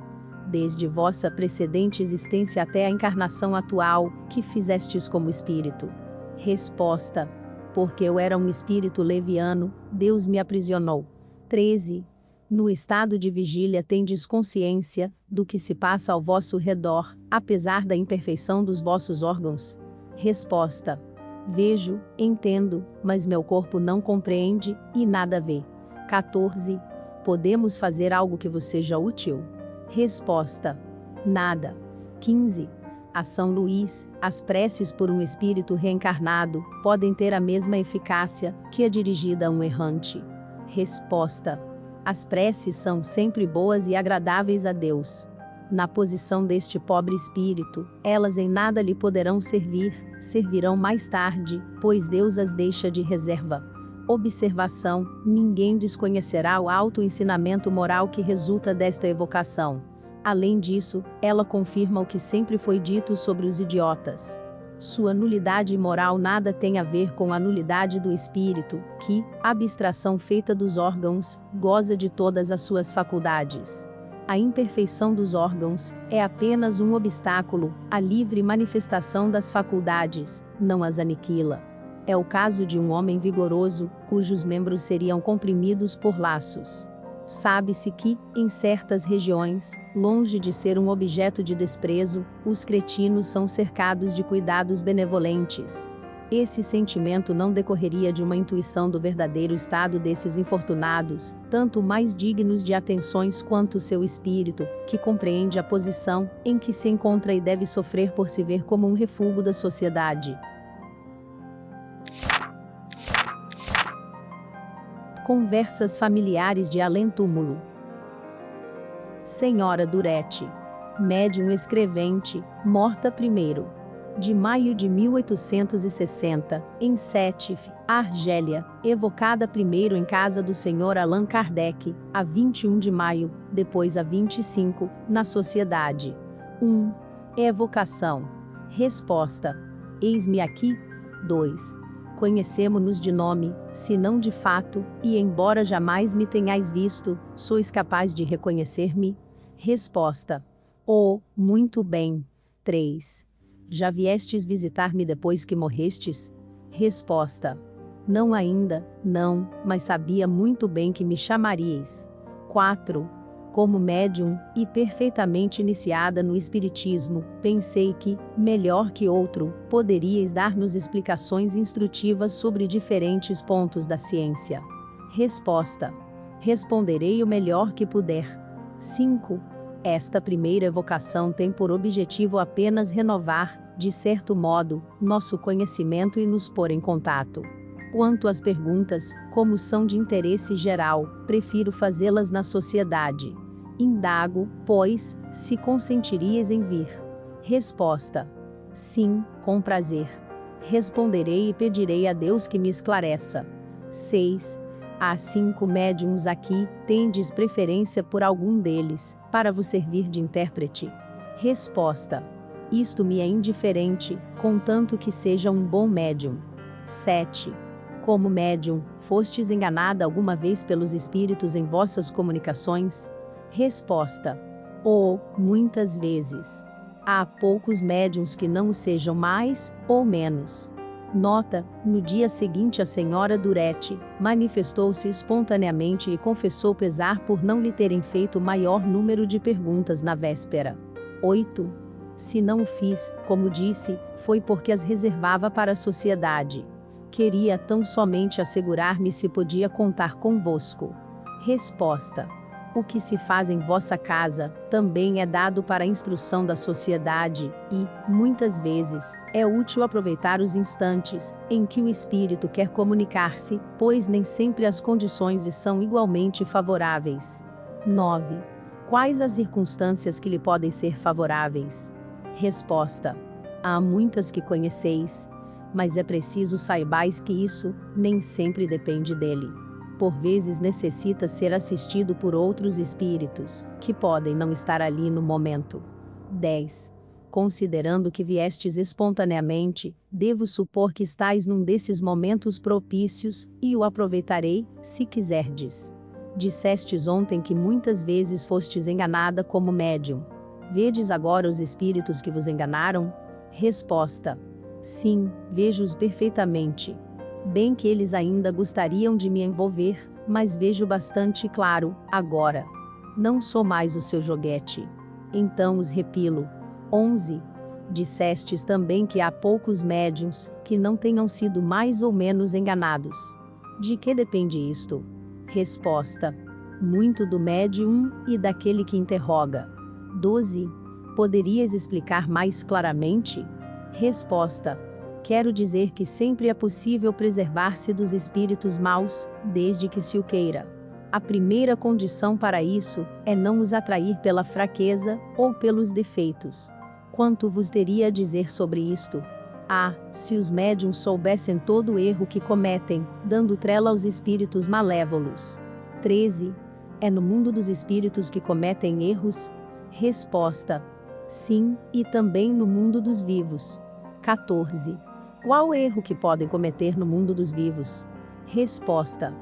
Desde vossa precedente existência até a encarnação atual, que fizestes como espírito? Resposta: porque eu era um espírito leviano, Deus me aprisionou. 13. No estado de vigília tendes consciência do que se passa ao vosso redor, apesar da imperfeição dos vossos órgãos? Resposta: vejo, entendo, mas meu corpo não compreende, e nada vê. 14. Podemos fazer algo que vos seja útil? Resposta: nada. 15. A São Luís, as preces por um espírito reencarnado podem ter a mesma eficácia que a dirigida a um errante? Resposta: as preces são sempre boas e agradáveis a Deus. Na posição deste pobre espírito, elas em nada lhe poderão servir, servirão mais tarde, pois Deus as deixa de reserva. Observação: ninguém desconhecerá o alto ensinamento moral que resulta desta evocação. Além disso, ela confirma o que sempre foi dito sobre os idiotas. Sua nulidade moral nada tem a ver com a nulidade do espírito, que, abstração feita dos órgãos, goza de todas as suas faculdades. A imperfeição dos órgãos é apenas um obstáculo à livre manifestação das faculdades, não as aniquila. É o caso de um homem vigoroso, cujos membros seriam comprimidos por laços. Sabe-se que, em certas regiões, longe de ser um objeto de desprezo, os cretinos são cercados de cuidados benevolentes. Esse sentimento não decorreria de uma intuição do verdadeiro estado desses infortunados, tanto mais dignos de atenções quanto seu espírito, que compreende a posição em que se encontra e deve sofrer por se ver como um refúgio da sociedade. Conversas familiares de além-túmulo. Senhora Durete, médium escrevente, morta 1º de maio de 1860, em Sétif, Argélia, evocada primeiro em casa do Sr. Allan Kardec, a 21 de maio, depois a 25, na Sociedade. 1. Evocação. Resposta: eis-me aqui. 2. Conhecemo-nos de nome, se não de fato, e embora jamais me tenhais visto, sois capaz de reconhecer-me? Resposta: oh, muito bem. 3. Já viestes visitar-me depois que morrestes? Resposta: não ainda, não, mas sabia muito bem que me chamaríeis. 4. Como médium, e perfeitamente iniciada no espiritismo, pensei que, melhor que outro, poderíeis dar-nos explicações instrutivas sobre diferentes pontos da ciência. Resposta: responderei o melhor que puder. 5. Esta primeira evocação tem por objetivo apenas renovar, de certo modo, nosso conhecimento e nos pôr em contato. Quanto às perguntas, como são de interesse geral, prefiro fazê-las na sociedade. Indago, pois, se consentirias em vir. Resposta: sim, com prazer. Responderei e pedirei a Deus que me esclareça. 6. Há 5 médiuns aqui, tendes preferência por algum deles, para vos servir de intérprete? Resposta: isto me é indiferente, contanto que seja um bom médium. 7. Como médium, fostes enganada alguma vez pelos espíritos em vossas comunicações? Resposta: oh, muitas vezes. Há poucos médiuns que não o sejam mais, ou menos. Nota: no dia seguinte a senhora Durete manifestou-se espontaneamente e confessou pesar por não lhe terem feito maior número de perguntas na véspera. 8. Se não o fiz, como disse, foi porque as reservava para a sociedade. Queria tão somente assegurar-me se podia contar convosco. Resposta: o que se faz em vossa casa, também é dado para a instrução da sociedade, e, muitas vezes, é útil aproveitar os instantes em que o espírito quer comunicar-se, pois nem sempre as condições lhe são igualmente favoráveis. 9. Quais as circunstâncias que lhe podem ser favoráveis? Resposta: há muitas que conheceis, mas é preciso saibais que isso, nem sempre depende dele. Por vezes necessita ser assistido por outros espíritos, que podem não estar ali no momento. 10. Considerando que viestes espontaneamente, devo supor que estais num desses momentos propícios, e o aproveitarei, se quiserdes. Dissestes ontem que muitas vezes fostes enganada como médium. Vedes agora os espíritos que vos enganaram? Resposta: sim, vejo-os perfeitamente. Bem que eles ainda gostariam de me envolver, mas vejo bastante claro, agora. Não sou mais o seu joguete. Então os repilo. 11. Dissestes também que há poucos médiuns, que não tenham sido mais ou menos enganados. De que depende isto? Resposta. Muito do médium e daquele que interroga. 12. Poderias explicar mais claramente? Resposta. Quero dizer que sempre é possível preservar-se dos espíritos maus, desde que se o queira. A primeira condição para isso é não os atrair pela fraqueza ou pelos defeitos. Quanto vos teria a dizer sobre isto? Se os médiuns soubessem todo o erro que cometem, dando trela aos espíritos malévolos. 13. É no mundo dos espíritos que cometem erros? Resposta. Sim, e também no mundo dos vivos. 14. Qual erro que podem cometer no mundo dos vivos? Resposta.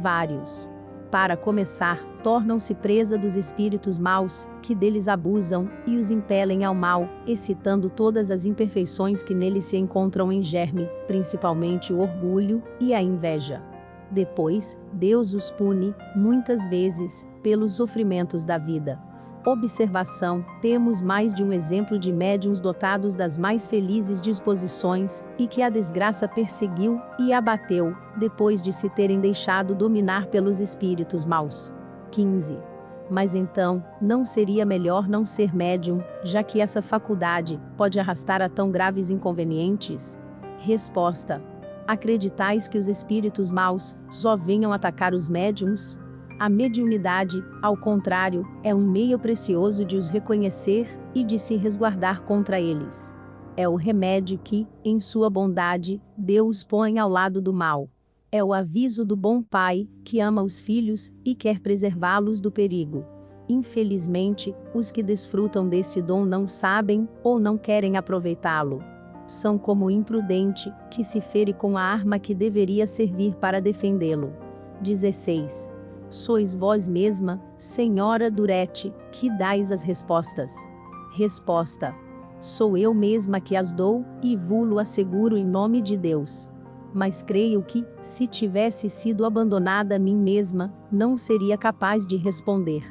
Vários. Para começar, tornam-se presa dos espíritos maus, que deles abusam, e os impelem ao mal, excitando todas as imperfeições que neles se encontram em germe, principalmente o orgulho e a inveja. Depois, Deus os pune, muitas vezes, pelos sofrimentos da vida. Observação: temos mais de um exemplo de médiuns dotados das mais felizes disposições, e que a desgraça perseguiu e abateu, depois de se terem deixado dominar pelos espíritos maus. 15. Mas então, não seria melhor não ser médium, já que essa faculdade pode arrastar a tão graves inconvenientes? Resposta. Acreditais que os espíritos maus só venham atacar os médiums? A mediunidade, ao contrário, é um meio precioso de os reconhecer e de se resguardar contra eles. É o remédio que, em sua bondade, Deus põe ao lado do mal. É o aviso do bom pai, que ama os filhos e quer preservá-los do perigo. Infelizmente, os que desfrutam desse dom não sabem ou não querem aproveitá-lo. São como o imprudente, que se fere com a arma que deveria servir para defendê-lo. 16. Sois vós mesma, Senhora Durete, que dais as respostas. Resposta. Sou eu mesma que as dou, e vulo asseguro em nome de Deus. Mas creio que, se tivesse sido abandonada a mim mesma, não seria capaz de responder.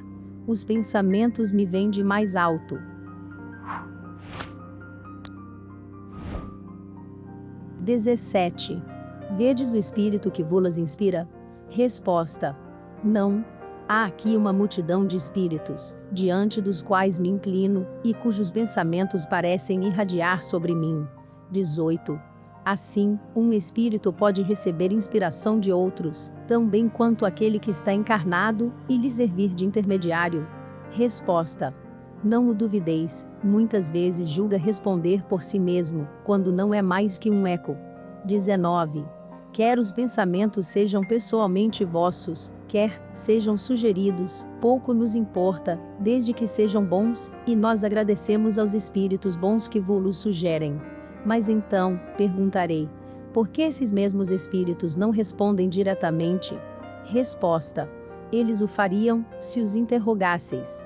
Os pensamentos me vêm de mais alto. 17. Vedes o Espírito que vos inspira? Resposta. Não. Há aqui uma multidão de espíritos, diante dos quais me inclino, e cujos pensamentos parecem irradiar sobre mim. 18. Assim, um espírito pode receber inspiração de outros, tão bem quanto aquele que está encarnado, e lhe servir de intermediário? Resposta. Não o duvideis, muitas vezes julga responder por si mesmo, quando não é mais que um eco. 19. Quer os pensamentos sejam pessoalmente vossos, quer sejam sugeridos, pouco nos importa, desde que sejam bons, e nós agradecemos aos espíritos bons que vos sugerem. Mas então, perguntarei, por que esses mesmos espíritos não respondem diretamente? Resposta. Eles o fariam, se os interrogasseis.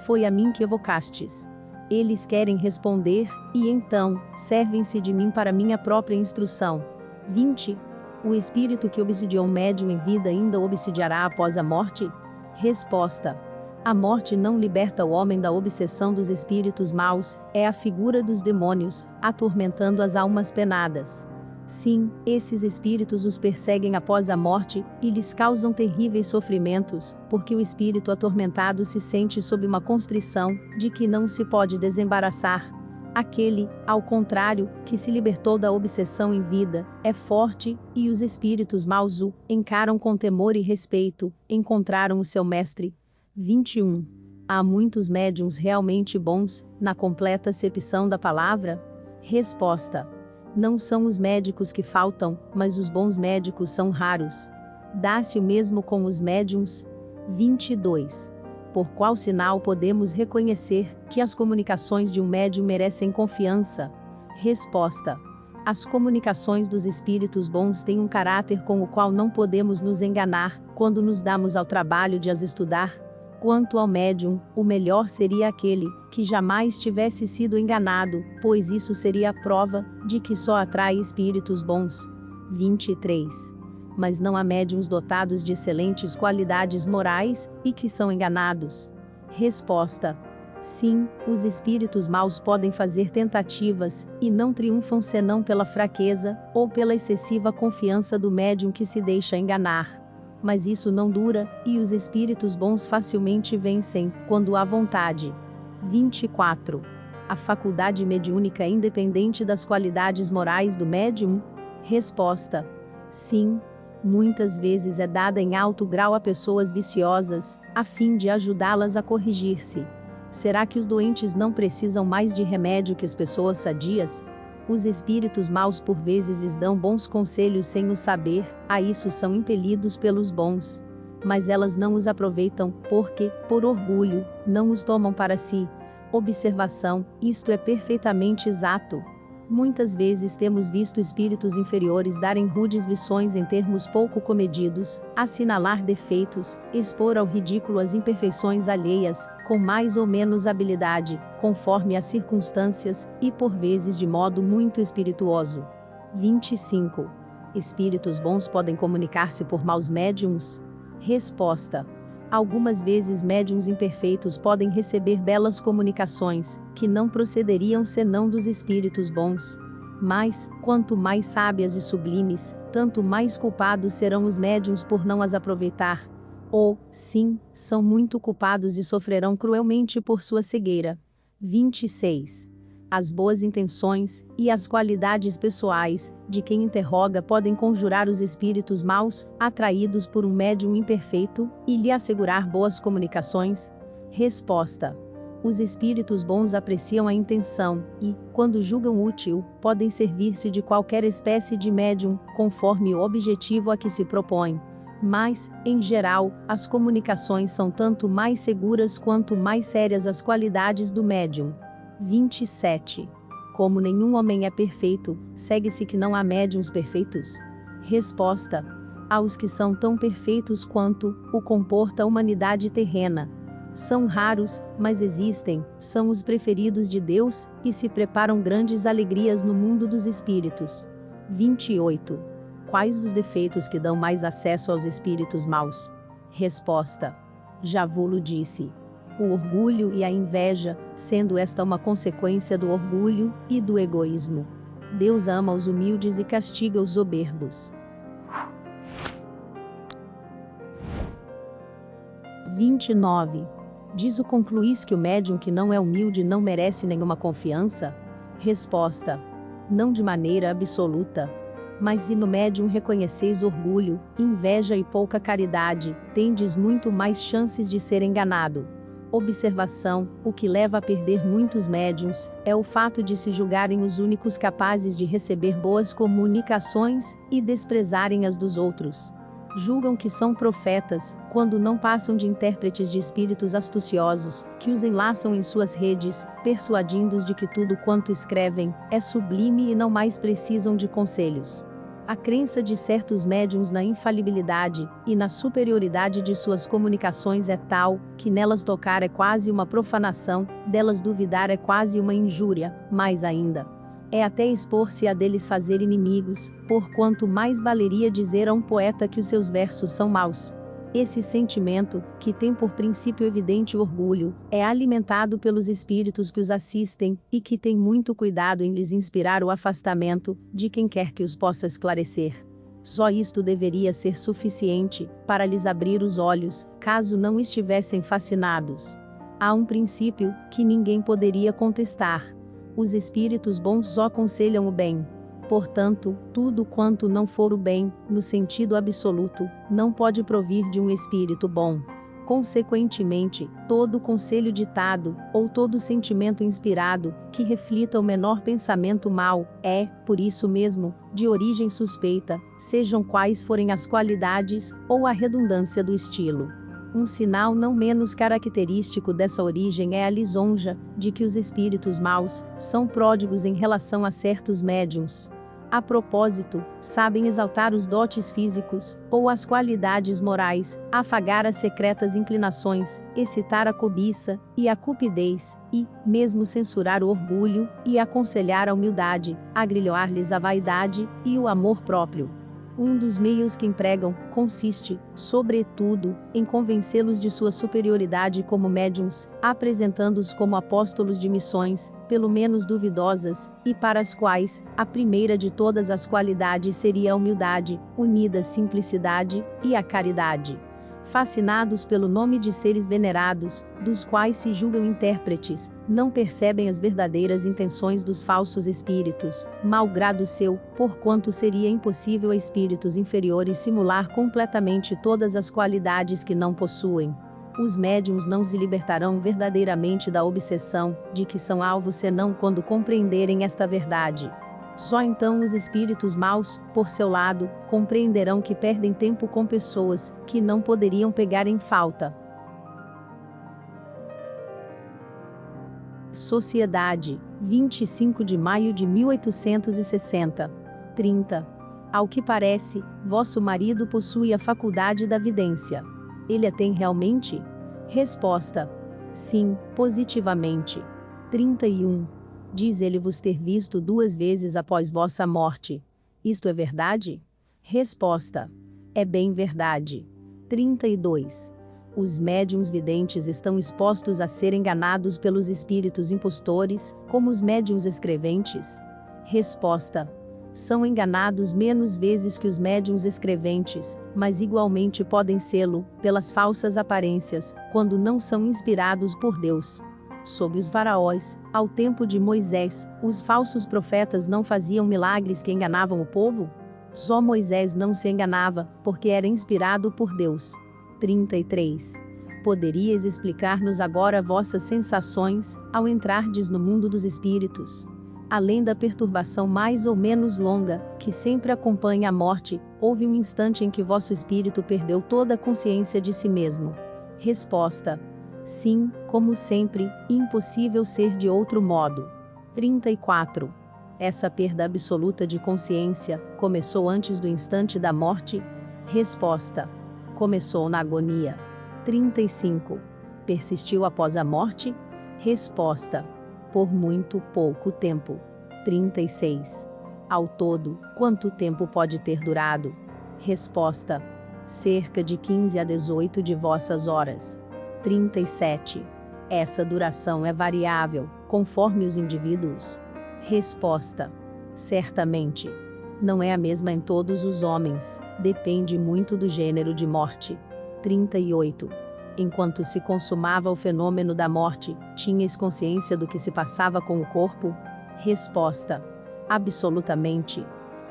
Foi a mim que evocastes. Eles querem responder, e então, servem-se de mim para minha própria instrução. 20. O espírito que obsidiou um médium em vida ainda obsidiará após a morte? Resposta. A morte não liberta o homem da obsessão dos espíritos maus, é a figura dos demônios, atormentando as almas penadas. Sim, esses espíritos os perseguem após a morte, e lhes causam terríveis sofrimentos, porque o espírito atormentado se sente sob uma constrição, de que não se pode desembaraçar. Aquele, ao contrário, que se libertou da obsessão em vida, é forte, e os espíritos maus o encaram com temor e respeito, encontraram o seu mestre. 21. Há muitos médiuns realmente bons, na completa acepção da palavra? Resposta. Não são os médicos que faltam, mas os bons médicos são raros. Dá-se o mesmo com os médiuns? 22. Por qual sinal podemos reconhecer que as comunicações de um médium merecem confiança? Resposta. As comunicações dos espíritos bons têm um caráter com o qual não podemos nos enganar, quando nos damos ao trabalho de as estudar. Quanto ao médium, o melhor seria aquele que jamais tivesse sido enganado, pois isso seria a prova de que só atrai espíritos bons. 23. mas não há médiuns dotados de excelentes qualidades morais e que são enganados? Resposta: sim, os espíritos maus podem fazer tentativas e não triunfam senão pela fraqueza ou pela excessiva confiança do médium que se deixa enganar. Mas isso não dura, e os espíritos bons facilmente vencem, quando há vontade. 24. A faculdade mediúnica é independente das qualidades morais do médium? Resposta: sim. Muitas vezes é dada em alto grau a pessoas viciosas, a fim de ajudá-las a corrigir-se. Será que os doentes não precisam mais de remédio que as pessoas sadias? Os espíritos maus por vezes lhes dão bons conselhos sem o saber, a isso são impelidos pelos bons. Mas elas não os aproveitam, porque, por orgulho, não os tomam para si. Observação: isto é perfeitamente exato. Muitas vezes temos visto espíritos inferiores darem rudes lições em termos pouco comedidos, assinalar defeitos, expor ao ridículo as imperfeições alheias, com mais ou menos habilidade, conforme as circunstâncias, e por vezes de modo muito espirituoso. 25. Espíritos bons podem comunicar-se por maus médiuns? Resposta: algumas vezes médiuns imperfeitos podem receber belas comunicações, que não procederiam senão dos espíritos bons. Mas, quanto mais sábias e sublimes, tanto mais culpados serão os médiuns por não as aproveitar. Ou, sim, são muito culpados e sofrerão cruelmente por sua cegueira. 26. As boas intenções e as qualidades pessoais de quem interroga podem conjurar os espíritos maus, atraídos por um médium imperfeito, e lhe assegurar boas comunicações? Resposta: os espíritos bons apreciam a intenção e, quando julgam útil, podem servir-se de qualquer espécie de médium, conforme o objetivo a que se propõe. Mas, em geral, as comunicações são tanto mais seguras quanto mais sérias as qualidades do médium. 27. Como nenhum homem é perfeito, segue-se que não há médiuns perfeitos? Resposta: há os que são tão perfeitos quanto o comporta a humanidade terrena. São raros, mas existem, são os preferidos de Deus, e se preparam grandes alegrias no mundo dos espíritos. 28. Quais os defeitos que dão mais acesso aos espíritos maus? Resposta: já vô-lo disse. O orgulho e a inveja, sendo esta uma consequência do orgulho e do egoísmo. Deus ama os humildes e castiga os soberbos. 29. Diz o concluís que o médium que não é humilde não merece nenhuma confiança? Resposta: não de maneira absoluta. Mas se no médium reconheceis orgulho, inveja e pouca caridade, tendes muito mais chances de ser enganado. Observação: o que leva a perder muitos médiuns é o fato de se julgarem os únicos capazes de receber boas comunicações e desprezarem as dos outros. Julgam que são profetas, quando não passam de intérpretes de espíritos astuciosos, que os enlaçam em suas redes, persuadindo-os de que tudo quanto escrevem é sublime e não mais precisam de conselhos. A crença de certos médiuns na infalibilidade e na superioridade de suas comunicações é tal, que nelas tocar é quase uma profanação, delas duvidar é quase uma injúria, mais ainda. É até expor-se a deles fazer inimigos, porquanto mais valeria dizer a um poeta que os seus versos são maus. Esse sentimento, que tem por princípio evidente o orgulho, é alimentado pelos espíritos que os assistem, e que têm muito cuidado em lhes inspirar o afastamento de quem quer que os possa esclarecer. Só isto deveria ser suficiente para lhes abrir os olhos, caso não estivessem fascinados. Há um princípio que ninguém poderia contestar: os espíritos bons só aconselham o bem. Portanto, tudo quanto não for o bem, no sentido absoluto, não pode provir de um espírito bom. Consequentemente, todo conselho ditado, ou todo sentimento inspirado, que reflita o menor pensamento mau, é, por isso mesmo, de origem suspeita, sejam quais forem as qualidades, ou a redundância do estilo. Um sinal não menos característico dessa origem é a lisonja, de que os espíritos maus são pródigos em relação a certos médiuns. A propósito, sabem exaltar os dotes físicos, ou as qualidades morais, afagar as secretas inclinações, excitar a cobiça e a cupidez, e, mesmo censurar o orgulho, e aconselhar a humildade, agrilhoar-lhes a vaidade e o amor próprio. Um dos meios que empregam consiste, sobretudo, em convencê-los de sua superioridade como médiuns, apresentando-os como apóstolos de missões, pelo menos duvidosas, e para as quais a primeira de todas as qualidades seria a humildade, unida à simplicidade e à caridade. Fascinados pelo nome de seres venerados, dos quais se julgam intérpretes, não percebem as verdadeiras intenções dos falsos espíritos, malgrado seu, porquanto seria impossível a espíritos inferiores simular completamente todas as qualidades que não possuem. Os médiuns não se libertarão verdadeiramente da obsessão de que são alvos senão quando compreenderem esta verdade. Só então os espíritos maus, por seu lado, compreenderão que perdem tempo com pessoas que não poderiam pegar em falta. Sociedade, 25 de maio de 1860. 30. Ao que parece, vosso marido possui a faculdade da vidência. Ele a tem realmente? Resposta: sim, positivamente. 31. Diz ele vos ter visto 2 vezes após vossa morte. Isto é verdade? Resposta: é bem verdade. 32. Os médiuns videntes estão expostos a ser enganados pelos espíritos impostores, como os médiuns escreventes? Resposta: são enganados menos vezes que os médiuns escreventes, mas igualmente podem sê-lo, pelas falsas aparências, quando não são inspirados por Deus. Sob os faraós, ao tempo de Moisés, os falsos profetas não faziam milagres que enganavam o povo? Só Moisés não se enganava, porque era inspirado por Deus. 33. Poderias explicar-nos agora vossas sensações, ao entrardes no mundo dos espíritos? Além da perturbação mais ou menos longa, que sempre acompanha a morte, houve um instante em que vosso espírito perdeu toda a consciência de si mesmo. Resposta: sim, como sempre, impossível ser de outro modo. 34. Essa perda absoluta de consciência começou antes do instante da morte? Resposta: começou na agonia. 35. Persistiu após a morte? Resposta: por muito pouco tempo. 36. Ao todo, quanto tempo pode ter durado? Resposta: cerca de 15 a 18 de vossas horas. 37. Essa duração é variável, conforme os indivíduos? Resposta: certamente. Não é a mesma em todos os homens, depende muito do gênero de morte. 38. Enquanto se consumava o fenômeno da morte, tinhas consciência do que se passava com o corpo? Resposta: absolutamente.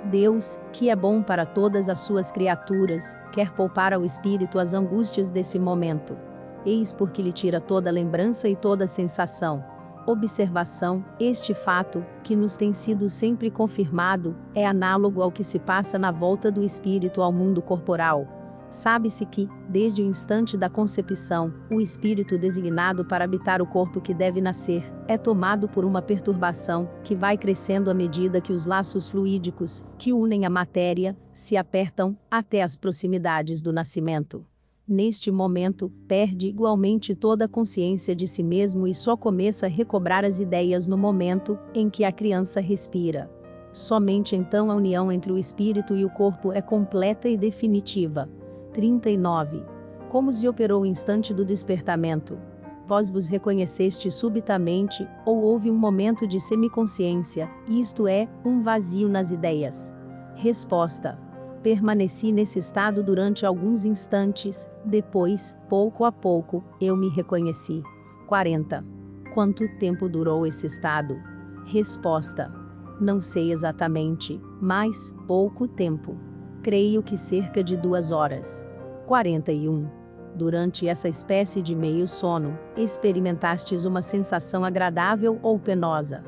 Deus, que é bom para todas as suas criaturas, quer poupar ao espírito as angústias desse momento. Eis porque lhe tira toda lembrança e toda sensação. Observação: este fato, que nos tem sido sempre confirmado, é análogo ao que se passa na volta do espírito ao mundo corporal. Sabe-se que, desde o instante da concepção, o espírito designado para habitar o corpo que deve nascer, é tomado por uma perturbação, que vai crescendo à medida que os laços fluídicos, que unem a matéria, se apertam, até as proximidades do nascimento. Neste momento, perde igualmente toda a consciência de si mesmo e só começa a recobrar as ideias no momento em que a criança respira. Somente então a união entre o espírito e o corpo é completa e definitiva. 39. Como se operou o instante do despertamento? Vós vos reconheceste subitamente, ou houve um momento de semiconsciência, isto é, um vazio nas ideias? Resposta: permaneci nesse estado durante alguns instantes, depois, pouco a pouco, eu me reconheci. 40. Quanto tempo durou esse estado? Resposta: não sei exatamente, mas pouco tempo. Creio que cerca de 2 horas. 41. Durante essa espécie de meio sono, experimentastes uma sensação agradável ou penosa?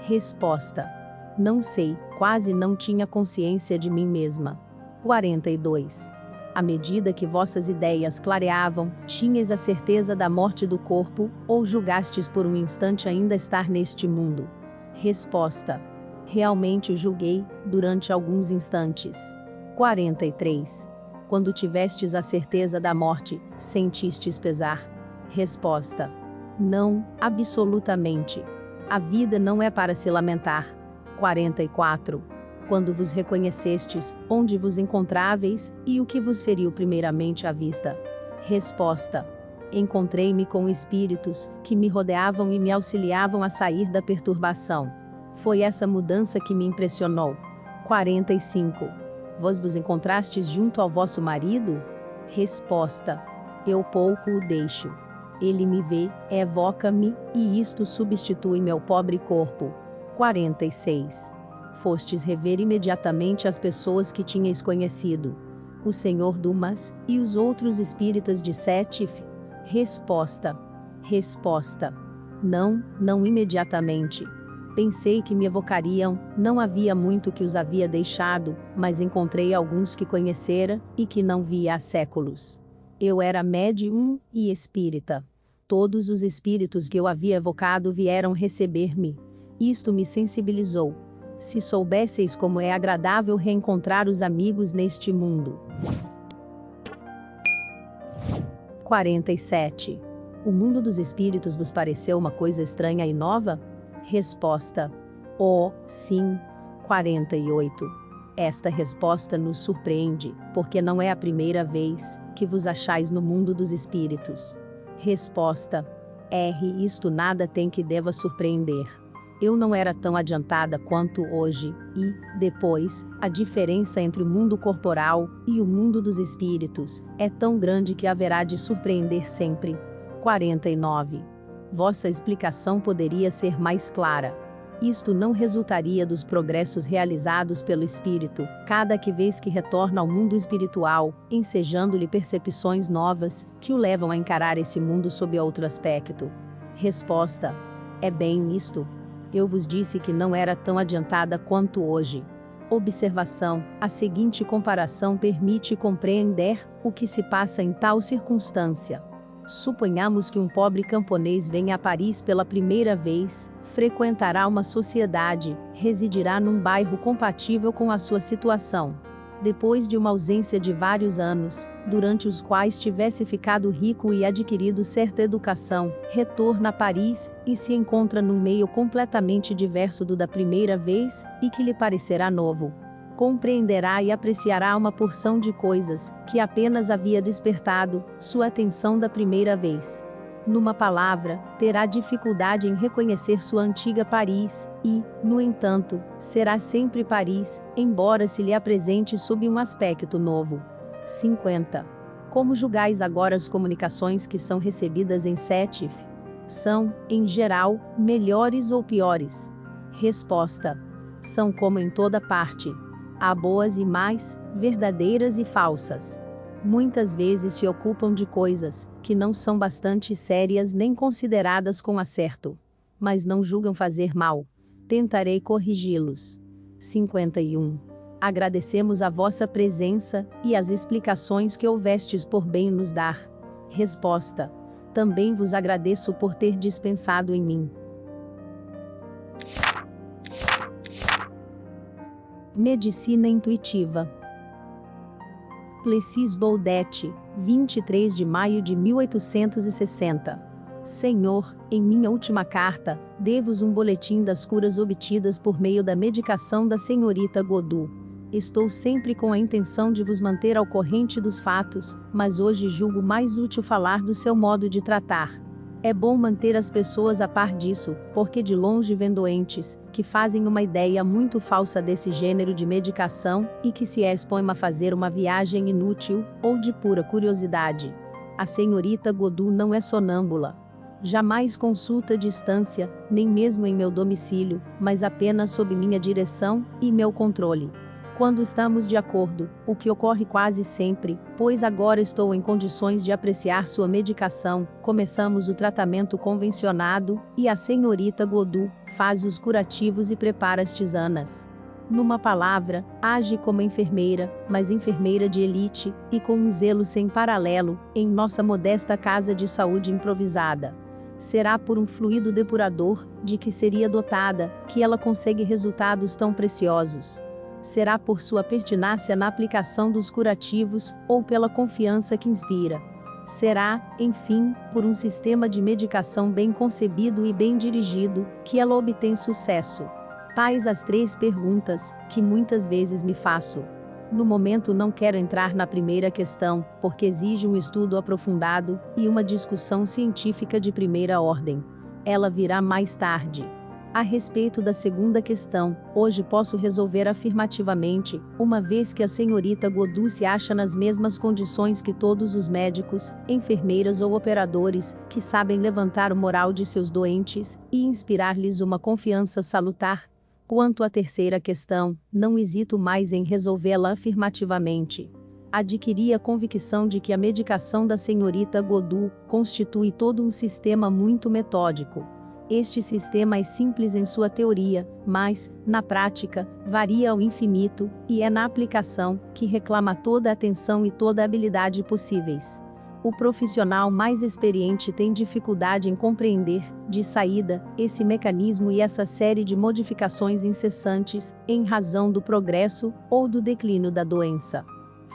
Resposta: não sei, quase não tinha consciência de mim mesma. 42. À medida que vossas ideias clareavam, tinhas a certeza da morte do corpo, ou julgastes por um instante ainda estar neste mundo? Resposta: realmente julguei, durante alguns instantes. 43. Quando tivestes a certeza da morte, sentistes pesar? Resposta: não, absolutamente. A vida não é para se lamentar. 44. quando vos reconhecestes, onde vos encontráveis, e o que vos feriu primeiramente à vista? Resposta: encontrei-me com espíritos, que me rodeavam e me auxiliavam a sair da perturbação. Foi essa mudança que me impressionou. 45. Vós vos encontrastes junto ao vosso marido? Resposta: eu pouco o deixo. Ele me vê, evoca-me, e isto substitui meu pobre corpo. 46. Fostes rever imediatamente as pessoas que tinhais conhecido, o senhor Dumas, e os outros espíritas de Sétif? Resposta: não imediatamente. Pensei que me evocariam, não havia muito que os havia deixado, mas encontrei alguns que conhecera, e que não via há séculos. Eu era médium e espírita. Todos os espíritos que eu havia evocado vieram receber-me. Isto me sensibilizou. Se soubesseis como é agradável reencontrar os amigos neste mundo. 47. O mundo dos espíritos vos pareceu uma coisa estranha e nova? Resposta: oh, sim. 48. Esta resposta nos surpreende, porque não é a primeira vez que vos achais no mundo dos espíritos. Resposta: isto nada tem que deva surpreender. Eu não era tão adiantada quanto hoje, e, depois, a diferença entre o mundo corporal e o mundo dos espíritos é tão grande que haverá de surpreender sempre. 49. Vossa explicação poderia ser mais clara. Isto não resultaria dos progressos realizados pelo espírito, cada vez que retorna ao mundo espiritual, ensejando-lhe percepções novas, que o levam a encarar esse mundo sob outro aspecto. Resposta: é bem isto. Eu vos disse que não era tão adiantada quanto hoje. Observação: a seguinte comparação permite compreender o que se passa em tal circunstância. Suponhamos que um pobre camponês venha a Paris pela primeira vez, frequentará uma sociedade, residirá num bairro compatível com a sua situação. Depois de uma ausência de vários anos, durante os quais tivesse ficado rico e adquirido certa educação, retorna a Paris, e se encontra num meio completamente diverso do da primeira vez, e que lhe parecerá novo. Compreenderá e apreciará uma porção de coisas, que apenas havia despertado sua atenção da primeira vez. Numa palavra, terá dificuldade em reconhecer sua antiga Paris, e, no entanto, será sempre Paris, embora se lhe apresente sob um aspecto novo. 50. Como julgais agora as comunicações que são recebidas em Sétif? São, em geral, melhores ou piores? Resposta: são como em toda parte. Há boas e más, verdadeiras e falsas. Muitas vezes se ocupam de coisas que não são bastante sérias nem consideradas com acerto. Mas não julgam fazer mal. Tentarei corrigi-los. 51. Agradecemos a vossa presença e as explicações que houvestes por bem nos dar. Resposta: também vos agradeço por ter dispensado em mim. Medicina intuitiva. Plessis Boudet, 23 de maio de 1860. Senhor, em minha última carta, dei-vos um boletim das curas obtidas por meio da medicação da senhorita Godot. Estou sempre com a intenção de vos manter ao corrente dos fatos, mas hoje julgo mais útil falar do seu modo de tratar. É bom manter as pessoas a par disso, porque de longe vêm doentes, que fazem uma ideia muito falsa desse gênero de medicação, e que se expõem a fazer uma viagem inútil, ou de pura curiosidade. A senhorita Godot não é sonâmbula. Jamais consulta distância, nem mesmo em meu domicílio, mas apenas sob minha direção e meu controle. Quando estamos de acordo, o que ocorre quase sempre, pois agora estou em condições de apreciar sua medicação, começamos o tratamento convencionado, e a senhorita Godot faz os curativos e prepara as tisanas. Numa palavra, age como enfermeira, mas enfermeira de elite, e com um zelo sem paralelo, em nossa modesta casa de saúde improvisada. Será por um fluido depurador, de que seria dotada, que ela consegue resultados tão preciosos. Será por sua pertinácia na aplicação dos curativos, ou pela confiança que inspira. Será, enfim, por um sistema de medicação bem concebido e bem dirigido, que ela obtém sucesso. Tais as 3 perguntas que muitas vezes me faço. No momento não quero entrar na primeira questão, porque exige um estudo aprofundado e uma discussão científica de primeira ordem. Ela virá mais tarde. A respeito da segunda questão, hoje posso resolver afirmativamente, uma vez que a senhorita Godou se acha nas mesmas condições que todos os médicos, enfermeiras ou operadores, que sabem levantar o moral de seus doentes e inspirar-lhes uma confiança salutar. Quanto à terceira questão, não hesito mais em resolvê-la afirmativamente. Adquiri a convicção de que a medicação da senhorita Godou constitui todo um sistema muito metódico. Este sistema é simples em sua teoria, mas, na prática, varia ao infinito, e é na aplicação que reclama toda a atenção e toda a habilidade possíveis. O profissional mais experiente tem dificuldade em compreender, de saída, esse mecanismo e essa série de modificações incessantes, em razão do progresso ou do declínio da doença.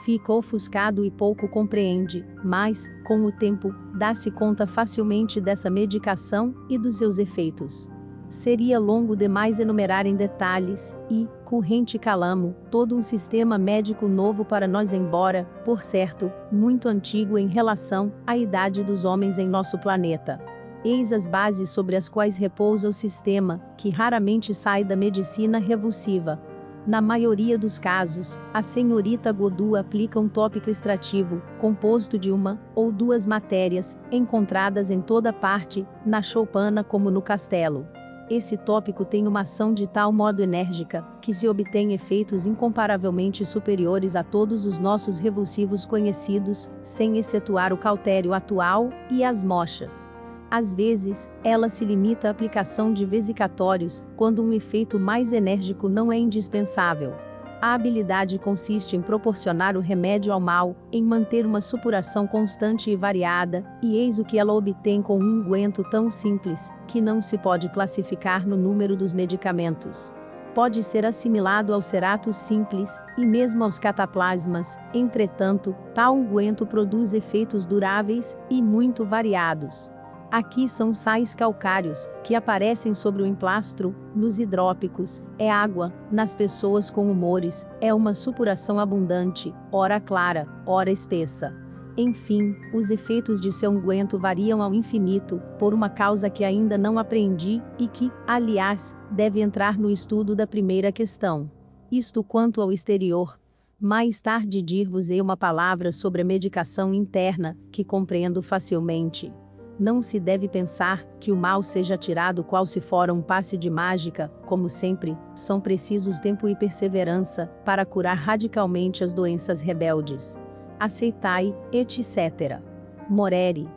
Fica ofuscado e pouco compreende, mas, com o tempo, dá-se conta facilmente dessa medicação e dos seus efeitos. Seria longo demais enumerar em detalhes, e, corrente calamo, todo um sistema médico novo para nós, embora, por certo, muito antigo em relação à idade dos homens em nosso planeta. Eis as bases sobre as quais repousa o sistema, que raramente sai da medicina revulsiva. Na maioria dos casos, a senhorita Godou aplica um tópico extrativo, composto de uma ou 2 matérias, encontradas em toda parte, na choupana como no castelo. Esse tópico tem uma ação de tal modo enérgica, que se obtém efeitos incomparavelmente superiores a todos os nossos revulsivos conhecidos, sem excetuar o cautério atual e as mochas. Às vezes, ela se limita à aplicação de vesicatórios, quando um efeito mais enérgico não é indispensável. A habilidade consiste em proporcionar o remédio ao mal, em manter uma supuração constante e variada, e eis o que ela obtém com um unguento tão simples, que não se pode classificar no número dos medicamentos. Pode ser assimilado aos ceratos simples, e mesmo aos cataplasmas, entretanto, tal unguento produz efeitos duráveis e muito variados. Aqui são sais calcários, que aparecem sobre o emplastro, nos hidrópicos, é água, nas pessoas com humores, é uma supuração abundante, ora clara, ora espessa. Enfim, os efeitos de seu unguento variam ao infinito, por uma causa que ainda não apreendi, e que, aliás, deve entrar no estudo da primeira questão. Isto quanto ao exterior. Mais tarde dir-vos-ei uma palavra sobre a medicação interna, que compreendo facilmente. Não se deve pensar que o mal seja tirado qual se fora um passe de mágica, como sempre, são precisos tempo e perseverança, para curar radicalmente as doenças rebeldes. Aceitai, etc. Moreri.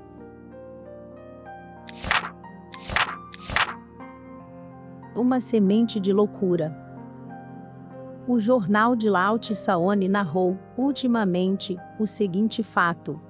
Uma semente de loucura. O jornal de Laute Saone narrou, ultimamente, o seguinte fato.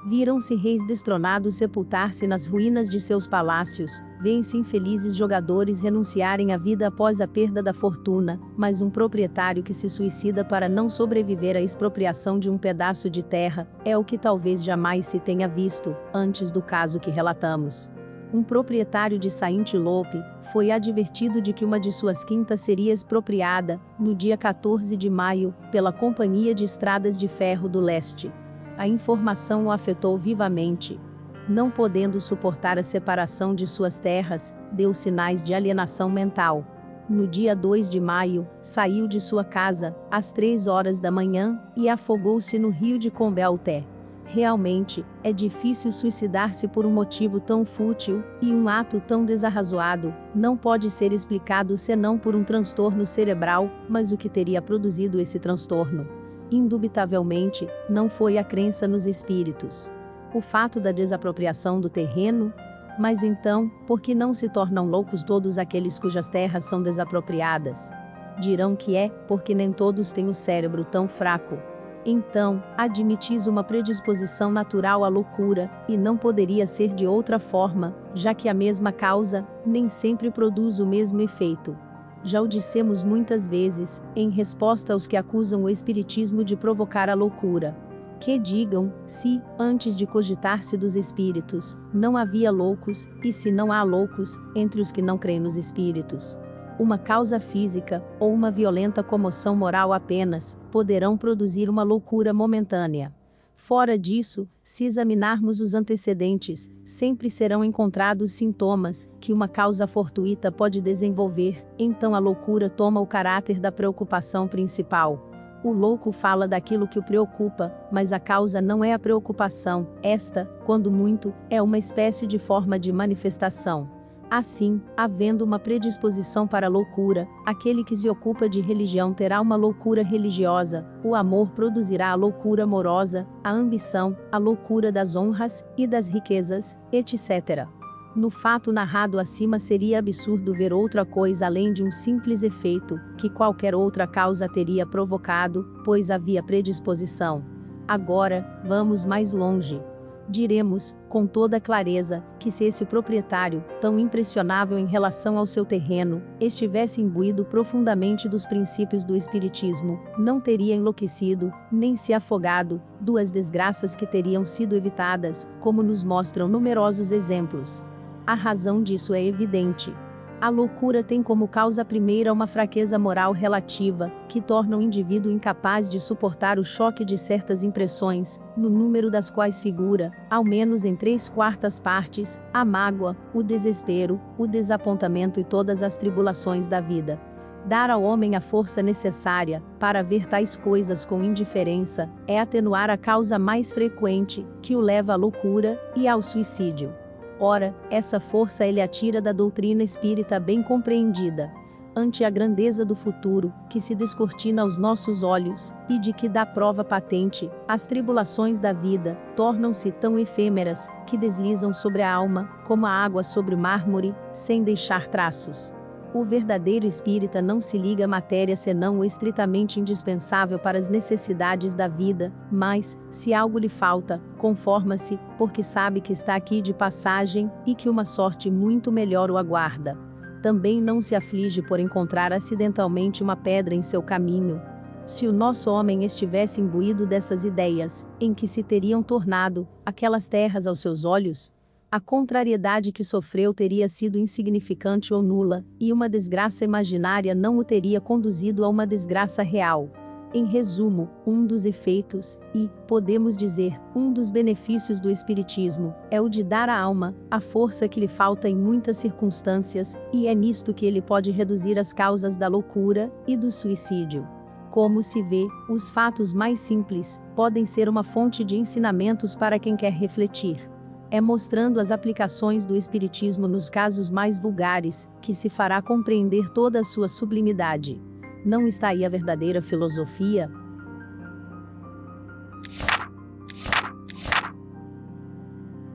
Viram-se reis destronados sepultar-se nas ruínas de seus palácios, vêem-se infelizes jogadores renunciarem à vida após a perda da fortuna, mas um proprietário que se suicida para não sobreviver à expropriação de um pedaço de terra, é o que talvez jamais se tenha visto, antes do caso que relatamos. Um proprietário de Saint-Loup foi advertido de que uma de suas quintas seria expropriada, no dia 14 de maio, pela Companhia de Estradas de Ferro do Leste. A informação o afetou vivamente. Não podendo suportar a separação de suas terras, deu sinais de alienação mental. No dia 2 de maio, saiu de sua casa, às 3 horas da manhã, e afogou-se no rio de Combelté. Realmente, é difícil suicidar-se por um motivo tão fútil, e um ato tão desarrazoado, não pode ser explicado senão por um transtorno cerebral, mas o que teria produzido esse transtorno? Indubitavelmente, não foi a crença nos espíritos. O fato da desapropriação do terreno? Mas então, por que não se tornam loucos todos aqueles cujas terras são desapropriadas? Dirão que é, porque nem todos têm o cérebro tão fraco. Então, admitis uma predisposição natural à loucura, e não poderia ser de outra forma, já que a mesma causa, nem sempre produz o mesmo efeito. Já o dissemos muitas vezes, em resposta aos que acusam o espiritismo de provocar a loucura. Que digam, se, antes de cogitar-se dos espíritos, não havia loucos, e se não há loucos, entre os que não creem nos espíritos. uma causa física, ou uma violenta comoção moral apenas, poderão produzir uma loucura momentânea. Fora disso, se examinarmos os antecedentes, sempre serão encontrados sintomas que uma causa fortuita pode desenvolver, então a loucura toma o caráter da preocupação principal. O louco fala daquilo que o preocupa, mas a causa não é a preocupação, esta, quando muito, é uma espécie de forma de manifestação. Assim, havendo uma predisposição para a loucura, aquele que se ocupa de religião terá uma loucura religiosa, o amor produzirá a loucura amorosa, a ambição, a loucura das honras e das riquezas, etc. No fato narrado acima seria absurdo ver outra coisa além de um simples efeito, que qualquer outra causa teria provocado, pois havia predisposição. Agora, vamos mais longe. Diremos, com toda clareza, que se esse proprietário, tão impressionável em relação ao seu terreno, estivesse imbuído profundamente dos princípios do Espiritismo, não teria enlouquecido, nem se afogado, duas desgraças que teriam sido evitadas, como nos mostram numerosos exemplos. A razão disso é evidente. A loucura tem como causa primeira uma fraqueza moral relativa, que torna o indivíduo incapaz de suportar o choque de certas impressões, no número das quais figura, ao menos em 3/4 partes, a mágoa, o desespero, o desapontamento e todas as tribulações da vida. Dar ao homem a força necessária para ver tais coisas com indiferença, é atenuar a causa mais frequente, que o leva à loucura e ao suicídio. Ora, essa força ele atira da doutrina espírita bem compreendida. Ante a grandeza do futuro, que se descortina aos nossos olhos, e de que dá prova patente, as tribulações da vida tornam-se tão efêmeras, que deslizam sobre a alma, como a água sobre o mármore, sem deixar traços. O verdadeiro espírita não se liga à matéria senão o estritamente indispensável para as necessidades da vida, mas, se algo lhe falta, conforma-se, porque sabe que está aqui de passagem, e que uma sorte muito melhor o aguarda. Também não se aflige por encontrar acidentalmente uma pedra em seu caminho. Se o nosso homem estivesse imbuído dessas ideias, em que se teriam tornado aquelas terras aos seus olhos, a contrariedade que sofreu teria sido insignificante ou nula, e uma desgraça imaginária não o teria conduzido a uma desgraça real. Em resumo, um dos efeitos, e, podemos dizer, um dos benefícios do Espiritismo, é o de dar à alma a força que lhe falta em muitas circunstâncias, e é nisto que ele pode reduzir as causas da loucura e do suicídio. Como se vê, os fatos mais simples podem ser uma fonte de ensinamentos para quem quer refletir. É mostrando as aplicações do Espiritismo nos casos mais vulgares, que se fará compreender toda a sua sublimidade. Não está aí a verdadeira filosofia?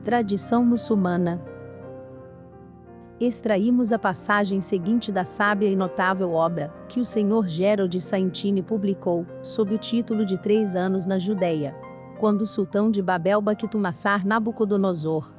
Tradição muçulmana. Extraímos a passagem seguinte da sábia e notável obra, que o Sr. Gerald Saintini publicou, sob o título de 3 anos na Judéia. Quando o sultão de Babel Bakhtunassar Nabucodonosor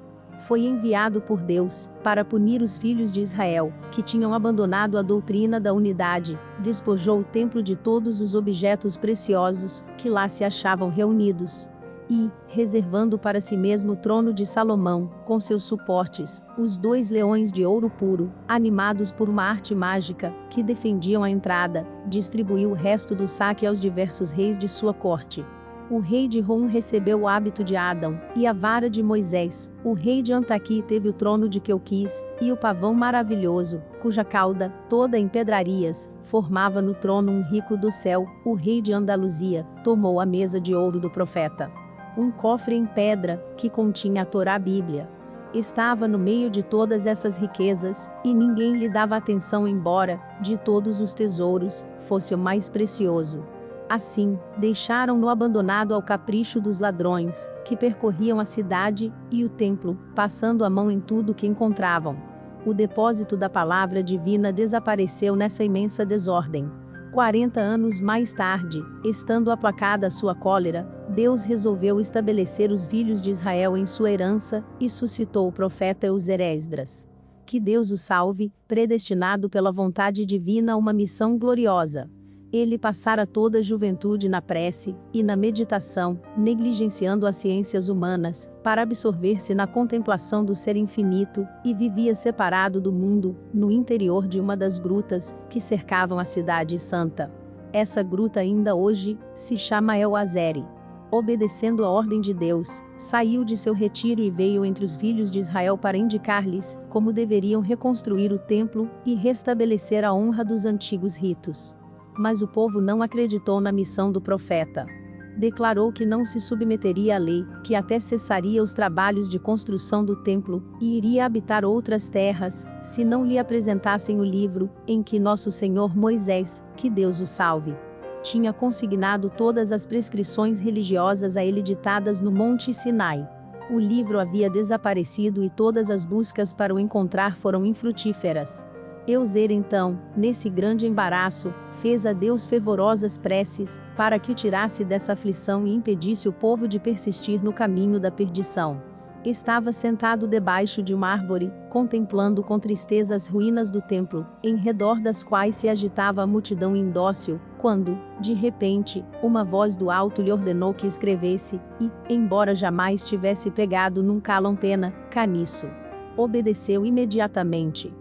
foi enviado por Deus para punir os filhos de Israel, que tinham abandonado a doutrina da unidade, despojou o templo de todos os objetos preciosos que lá se achavam reunidos. E, reservando para si mesmo o trono de Salomão, com seus suportes, os 2 leões de ouro puro, animados por uma arte mágica, que defendiam a entrada, distribuiu o resto do saque aos diversos reis de sua corte. O rei de Rom recebeu o hábito de Adão, e a vara de Moisés. O rei de Antaqui teve o trono de Quelquis, e o pavão maravilhoso, cuja cauda, toda em pedrarias, formava no trono um rico do céu. O rei de Andaluzia tomou a mesa de ouro do profeta. Um cofre em pedra, que continha a Torá Bíblia. Estava no meio de todas essas riquezas, e ninguém lhe dava atenção embora, de todos os tesouros, fosse o mais precioso. Assim, deixaram-no abandonado ao capricho dos ladrões, que percorriam a cidade e o templo, passando a mão em tudo que encontravam. O depósito da palavra divina desapareceu nessa imensa desordem. 40 anos mais tarde, estando aplacada a sua cólera, Deus resolveu estabelecer os filhos de Israel em sua herança, e suscitou o profeta Esdras. Que Deus o salve, predestinado pela vontade divina a uma missão gloriosa. Ele passara toda a juventude na prece e na meditação, negligenciando as ciências humanas, para absorver-se na contemplação do ser infinito, e vivia separado do mundo, no interior de uma das grutas que cercavam a cidade santa. Essa gruta ainda hoje se chama El Azeri. Obedecendo a ordem de Deus, saiu de seu retiro e veio entre os filhos de Israel para indicar-lhes como deveriam reconstruir o templo e restabelecer a honra dos antigos ritos. Mas o povo não acreditou na missão do profeta. Declarou que não se submeteria à lei, que até cessaria os trabalhos de construção do templo, e iria habitar outras terras, se não lhe apresentassem o livro, em que nosso Senhor Moisés, que Deus o salve, tinha consignado todas as prescrições religiosas a ele ditadas no Monte Sinai. O livro havia desaparecido e todas as buscas para o encontrar foram infrutíferas. Euzer então, nesse grande embaraço, fez a Deus fervorosas preces, para que o tirasse dessa aflição e impedisse o povo de persistir no caminho da perdição. Estava sentado debaixo de uma árvore, contemplando com tristeza as ruínas do templo, em redor das quais se agitava a multidão indócil, quando, de repente, uma voz do alto lhe ordenou que escrevesse, e, embora jamais tivesse pegado num calão pena, caniço. Obedeceu imediatamente.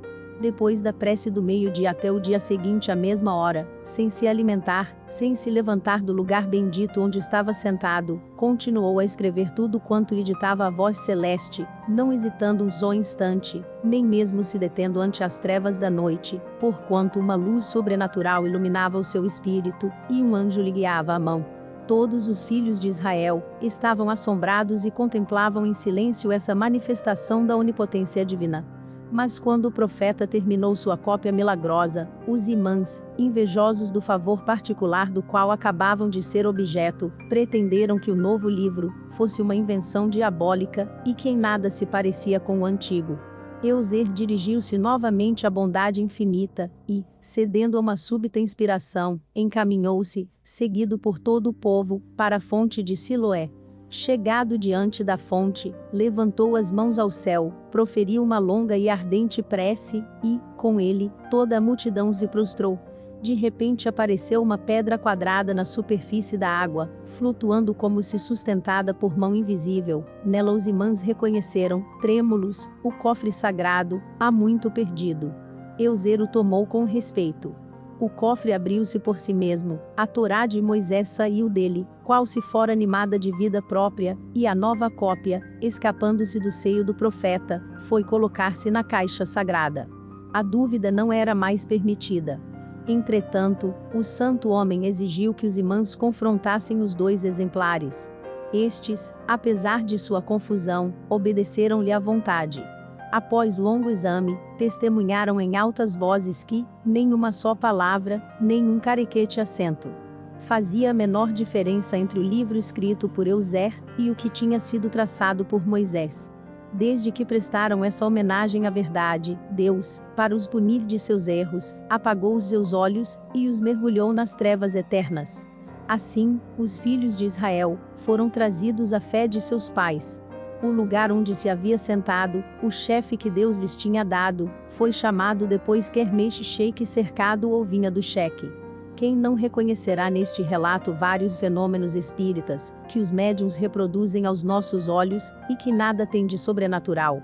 Depois da prece do meio-dia até o dia seguinte à mesma hora, sem se alimentar, sem se levantar do lugar bendito onde estava sentado, continuou a escrever tudo quanto lhe ditava a voz celeste, não hesitando um só instante, nem mesmo se detendo ante as trevas da noite, porquanto uma luz sobrenatural iluminava o seu espírito, e um anjo lhe guiava a mão. Todos os filhos de Israel estavam assombrados e contemplavam em silêncio essa manifestação da onipotência divina. Mas quando o profeta terminou sua cópia milagrosa, os imãs, invejosos do favor particular do qual acabavam de ser objeto, pretenderam que o novo livro fosse uma invenção diabólica, e que em nada se parecia com o antigo. Euzer dirigiu-se novamente à bondade infinita, e, cedendo a uma súbita inspiração, encaminhou-se, seguido por todo o povo, para a fonte de Siloé. Chegado diante da fonte, levantou as mãos ao céu, proferiu uma longa e ardente prece, e, com ele, toda a multidão se prostrou. De repente apareceu uma pedra quadrada na superfície da água, flutuando como se sustentada por mão invisível. Nela os imãs reconheceram, trêmulos, o cofre sagrado, há muito perdido. Euzer o tomou com respeito. O cofre abriu-se por si mesmo, a Torá de Moisés saiu dele, qual se fora animada de vida própria, e a nova cópia, escapando-se do seio do profeta, foi colocar-se na caixa sagrada. A dúvida não era mais permitida. Entretanto, o santo homem exigiu que os imãs confrontassem os dois exemplares. Estes, apesar de sua confusão, obedeceram-lhe à vontade. Após longo exame, testemunharam em altas vozes que, nem uma só palavra, nem um carequete acento fazia a menor diferença entre o livro escrito por Euzer e o que tinha sido traçado por Moisés. Desde que prestaram essa homenagem à verdade, Deus, para os punir de seus erros, apagou os seus olhos e os mergulhou nas trevas eternas. Assim, os filhos de Israel foram trazidos à fé de seus pais. O lugar onde se havia sentado, o chefe que Deus lhes tinha dado, foi chamado depois Kermesh-Sheik, cercado ou vinha do cheque. Quem não reconhecerá neste relato vários fenômenos espíritas, que os médiuns reproduzem aos nossos olhos, e que nada tem de sobrenatural?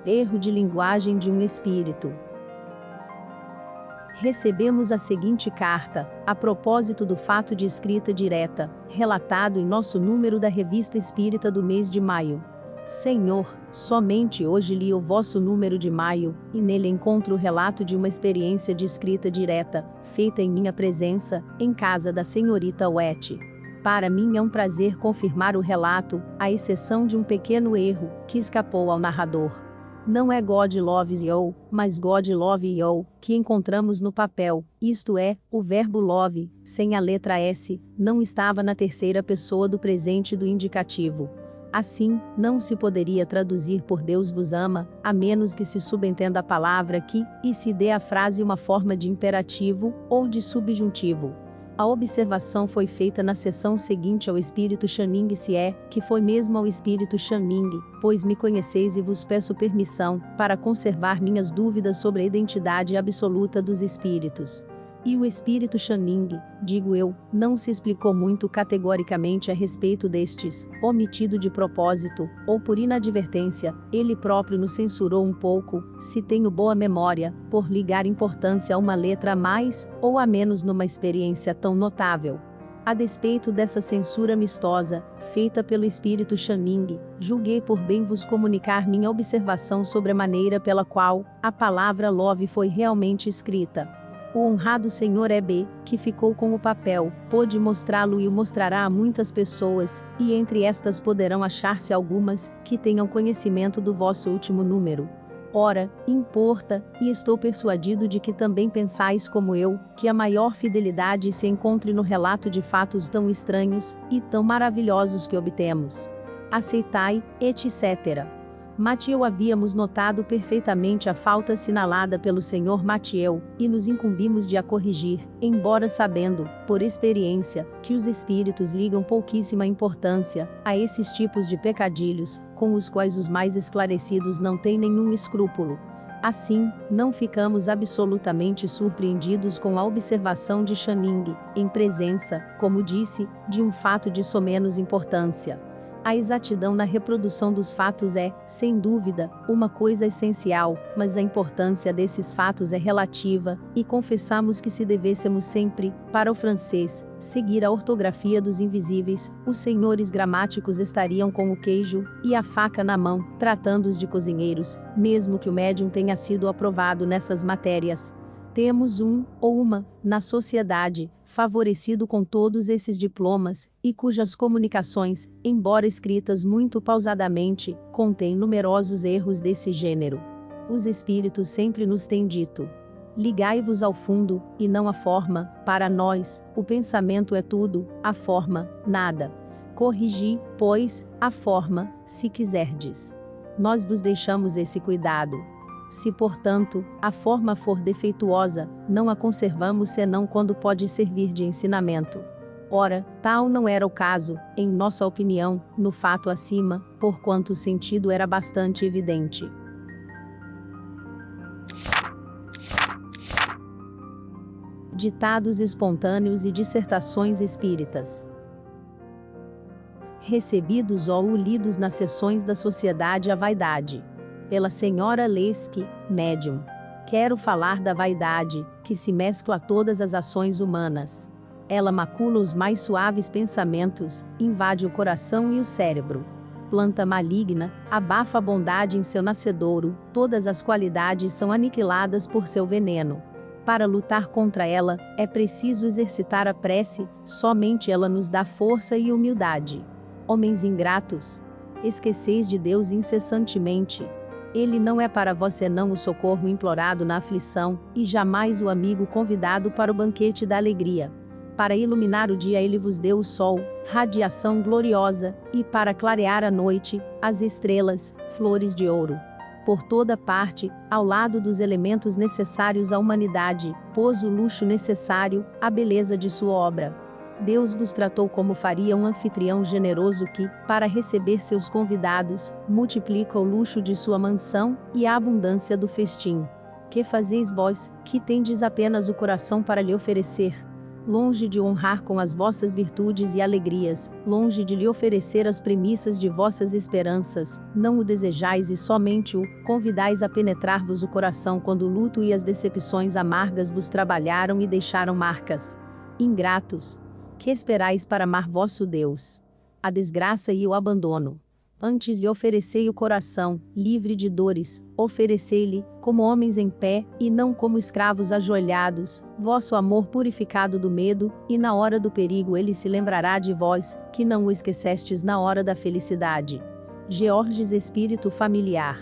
Erro de linguagem de um espírito. Recebemos a seguinte carta, a propósito do fato de escrita direta, relatado em nosso número da Revista Espírita do mês de maio. Senhor, somente hoje li o vosso número de maio, e nele encontro o relato de uma experiência de escrita direta, feita em minha presença, em casa da senhorita Wet. Para mim é um prazer confirmar o relato, à exceção de um pequeno erro, que escapou ao narrador. Não é God loves you, mas God love you, que encontramos no papel, isto é, o verbo love, sem a letra S, não estava na terceira pessoa do presente do indicativo. Assim, não se poderia traduzir por Deus vos ama, a menos que se subentenda a palavra que, e se dê à frase uma forma de imperativo, ou de subjuntivo. A observação foi feita na sessão seguinte ao espírito Channing Xie, que foi mesmo ao espírito Channing, pois me conheceis e vos peço permissão, para conservar minhas dúvidas sobre a identidade absoluta dos espíritos. E o espírito Channing, digo eu, não se explicou muito categoricamente a respeito destes, omitido de propósito, ou por inadvertência, ele próprio nos censurou um pouco, se tenho boa memória, por ligar importância a uma letra a mais, ou a menos numa experiência tão notável. A despeito dessa censura amistosa, feita pelo espírito Channing, julguei por bem vos comunicar minha observação sobre a maneira pela qual a palavra love foi realmente escrita. O honrado Sr. E.B., que ficou com o papel, pôde mostrá-lo e o mostrará a muitas pessoas, e entre estas poderão achar-se algumas, que tenham conhecimento do vosso último número. Ora, importa, e estou persuadido de que também pensais como eu, que a maior fidelidade se encontre no relato de fatos tão estranhos, e tão maravilhosos que obtemos. Aceitai, etc. Mathieu havíamos notado perfeitamente a falta assinalada pelo Sr. Mathieu, e nos incumbimos de a corrigir, embora sabendo, por experiência, que os espíritos ligam pouquíssima importância a esses tipos de pecadilhos, com os quais os mais esclarecidos não têm nenhum escrúpulo. Assim, não ficamos absolutamente surpreendidos com a observação de Channing, em presença, como disse, de um fato de somenos importância. A exatidão na reprodução dos fatos é, sem dúvida, uma coisa essencial, mas a importância desses fatos é relativa, e confessamos que se devêssemos sempre, para o francês, seguir a ortografia dos invisíveis, os senhores gramáticos estariam com o queijo e a faca na mão, tratando-os de cozinheiros, mesmo que o médium tenha sido aprovado nessas matérias. Temos um, ou uma, na sociedade, favorecido com todos esses diplomas, e cujas comunicações, embora escritas muito pausadamente, contêm numerosos erros desse gênero. Os espíritos sempre nos têm dito: ligai-vos ao fundo, e não à forma, para nós, o pensamento é tudo, a forma, nada. Corrigi, pois, a forma, se quiserdes. Nós vos deixamos esse cuidado. Se, portanto, a forma for defeituosa, não a conservamos senão quando pode servir de ensinamento. Ora, tal não era o caso, em nossa opinião, no fato acima, porquanto o sentido era bastante evidente. Ditados espontâneos e dissertações espíritas. Recebidos ou lidos nas sessões da Sociedade A Vaidade. Pela senhora Leske, médium. Quero falar da vaidade, que se mescla a todas as ações humanas. Ela macula os mais suaves pensamentos, invade o coração e o cérebro. Planta maligna, abafa a bondade em seu nascedouro, todas as qualidades são aniquiladas por seu veneno. Para lutar contra ela, é preciso exercitar a prece, somente ela nos dá força e humildade. Homens ingratos, esqueceis de Deus incessantemente. Ele não é para vós senão o socorro implorado na aflição, e jamais o amigo convidado para o banquete da alegria. Para iluminar o dia ele vos deu o sol, radiação gloriosa, e para clarear a noite, as estrelas, flores de ouro. Por toda parte, ao lado dos elementos necessários à humanidade, pôs o luxo necessário, a beleza de sua obra. Deus vos tratou como faria um anfitrião generoso que, para receber seus convidados, multiplica o luxo de sua mansão e a abundância do festim. Que fazeis vós, que tendes apenas o coração para lhe oferecer? Longe de honrar com as vossas virtudes e alegrias, longe de lhe oferecer as premissas de vossas esperanças, não o desejais e somente o convidais a penetrar-vos o coração quando o luto e as decepções amargas vos trabalharam e deixaram marcas. Ingratos! Que esperais para amar vosso Deus? A desgraça e o abandono. Antes lhe oferecei o coração, livre de dores, oferecei-lhe, como homens em pé, e não como escravos ajoelhados, vosso amor purificado do medo, e na hora do perigo ele se lembrará de vós, que não o esquecestes na hora da felicidade. Georges Espírito Familiar.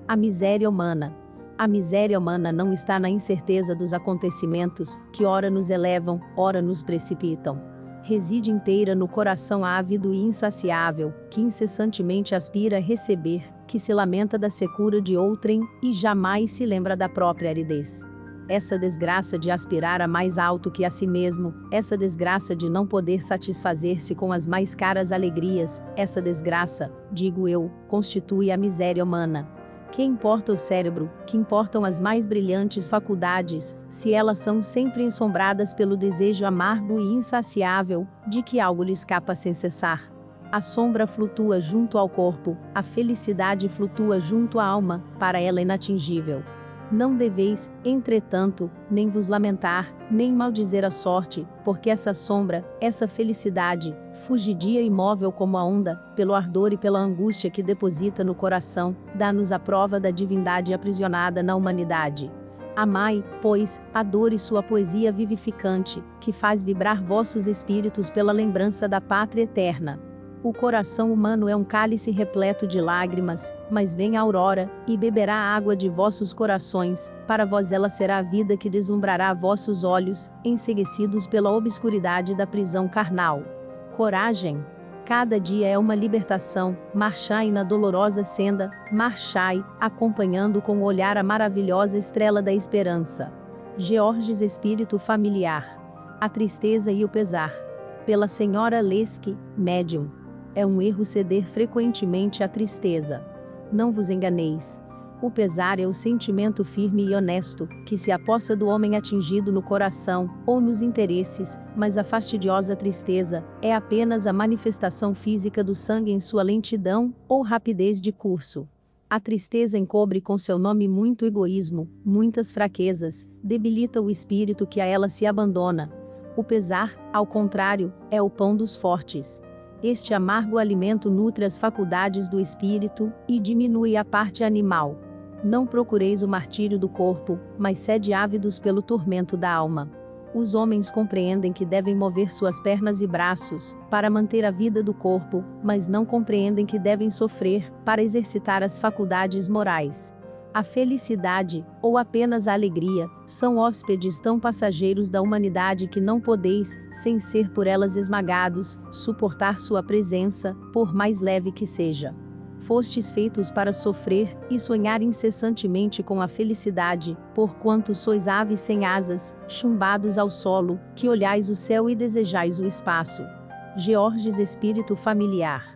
A miséria humana. A miséria humana não está na incerteza dos acontecimentos, que ora nos elevam, ora nos precipitam. Reside inteira no coração ávido e insaciável, que incessantemente aspira a receber, que se lamenta da secura de outrem, e jamais se lembra da própria aridez. essa desgraça de aspirar a mais alto que a si mesmo, essa desgraça de não poder satisfazer-se com as mais caras alegrias, essa desgraça, digo eu, constitui a miséria humana. Que importa o cérebro, que importam as mais brilhantes faculdades, se elas são sempre ensombradas pelo desejo amargo e insaciável, de que algo lhe escapa sem cessar? A sombra flutua junto ao corpo, a felicidade flutua junto à alma, para ela inatingível. Não deveis, entretanto, nem vos lamentar, nem maldizer a sorte, porque essa sombra, essa felicidade, fugidia e imóvel como a onda, pelo ardor e pela angústia que deposita no coração, dá-nos a prova da divindade aprisionada na humanidade. Amai, pois, a dor e sua poesia vivificante, que faz vibrar vossos espíritos pela lembrança da pátria eterna. O coração humano é um cálice repleto de lágrimas, mas vem a aurora, e beberá a água de vossos corações, para vós ela será a vida que deslumbrará vossos olhos, enceguecidos pela obscuridade da prisão carnal. Coragem! Cada dia é uma libertação, marchai na dolorosa senda, marchai, acompanhando com o olhar a maravilhosa estrela da esperança. Georges Espírito Familiar. A tristeza e o pesar. Pela Senhora Leske, médium. É um erro ceder frequentemente à tristeza. Não vos enganeis. O pesar é o sentimento firme e honesto, que se apossa do homem atingido no coração, ou nos interesses, mas a fastidiosa tristeza, é apenas a manifestação física do sangue em sua lentidão, ou rapidez de curso. A tristeza encobre com seu nome muito egoísmo, muitas fraquezas, debilita o espírito que a ela se abandona. O pesar, ao contrário, é o pão dos fortes. Este amargo alimento nutre as faculdades do espírito, e diminui a parte animal. Não procureis o martírio do corpo, mas sede ávidos pelo tormento da alma. Os homens compreendem que devem mover suas pernas e braços, para manter a vida do corpo, mas não compreendem que devem sofrer, para exercitar as faculdades morais. A felicidade, ou apenas a alegria, são hóspedes tão passageiros da humanidade que não podeis, sem ser por elas esmagados, suportar sua presença, por mais leve que seja. Fostes feitos para sofrer, e sonhar incessantemente com a felicidade, porquanto sois aves sem asas, chumbados ao solo, que olhais o céu e desejais o espaço. Georges Espírito Familiar.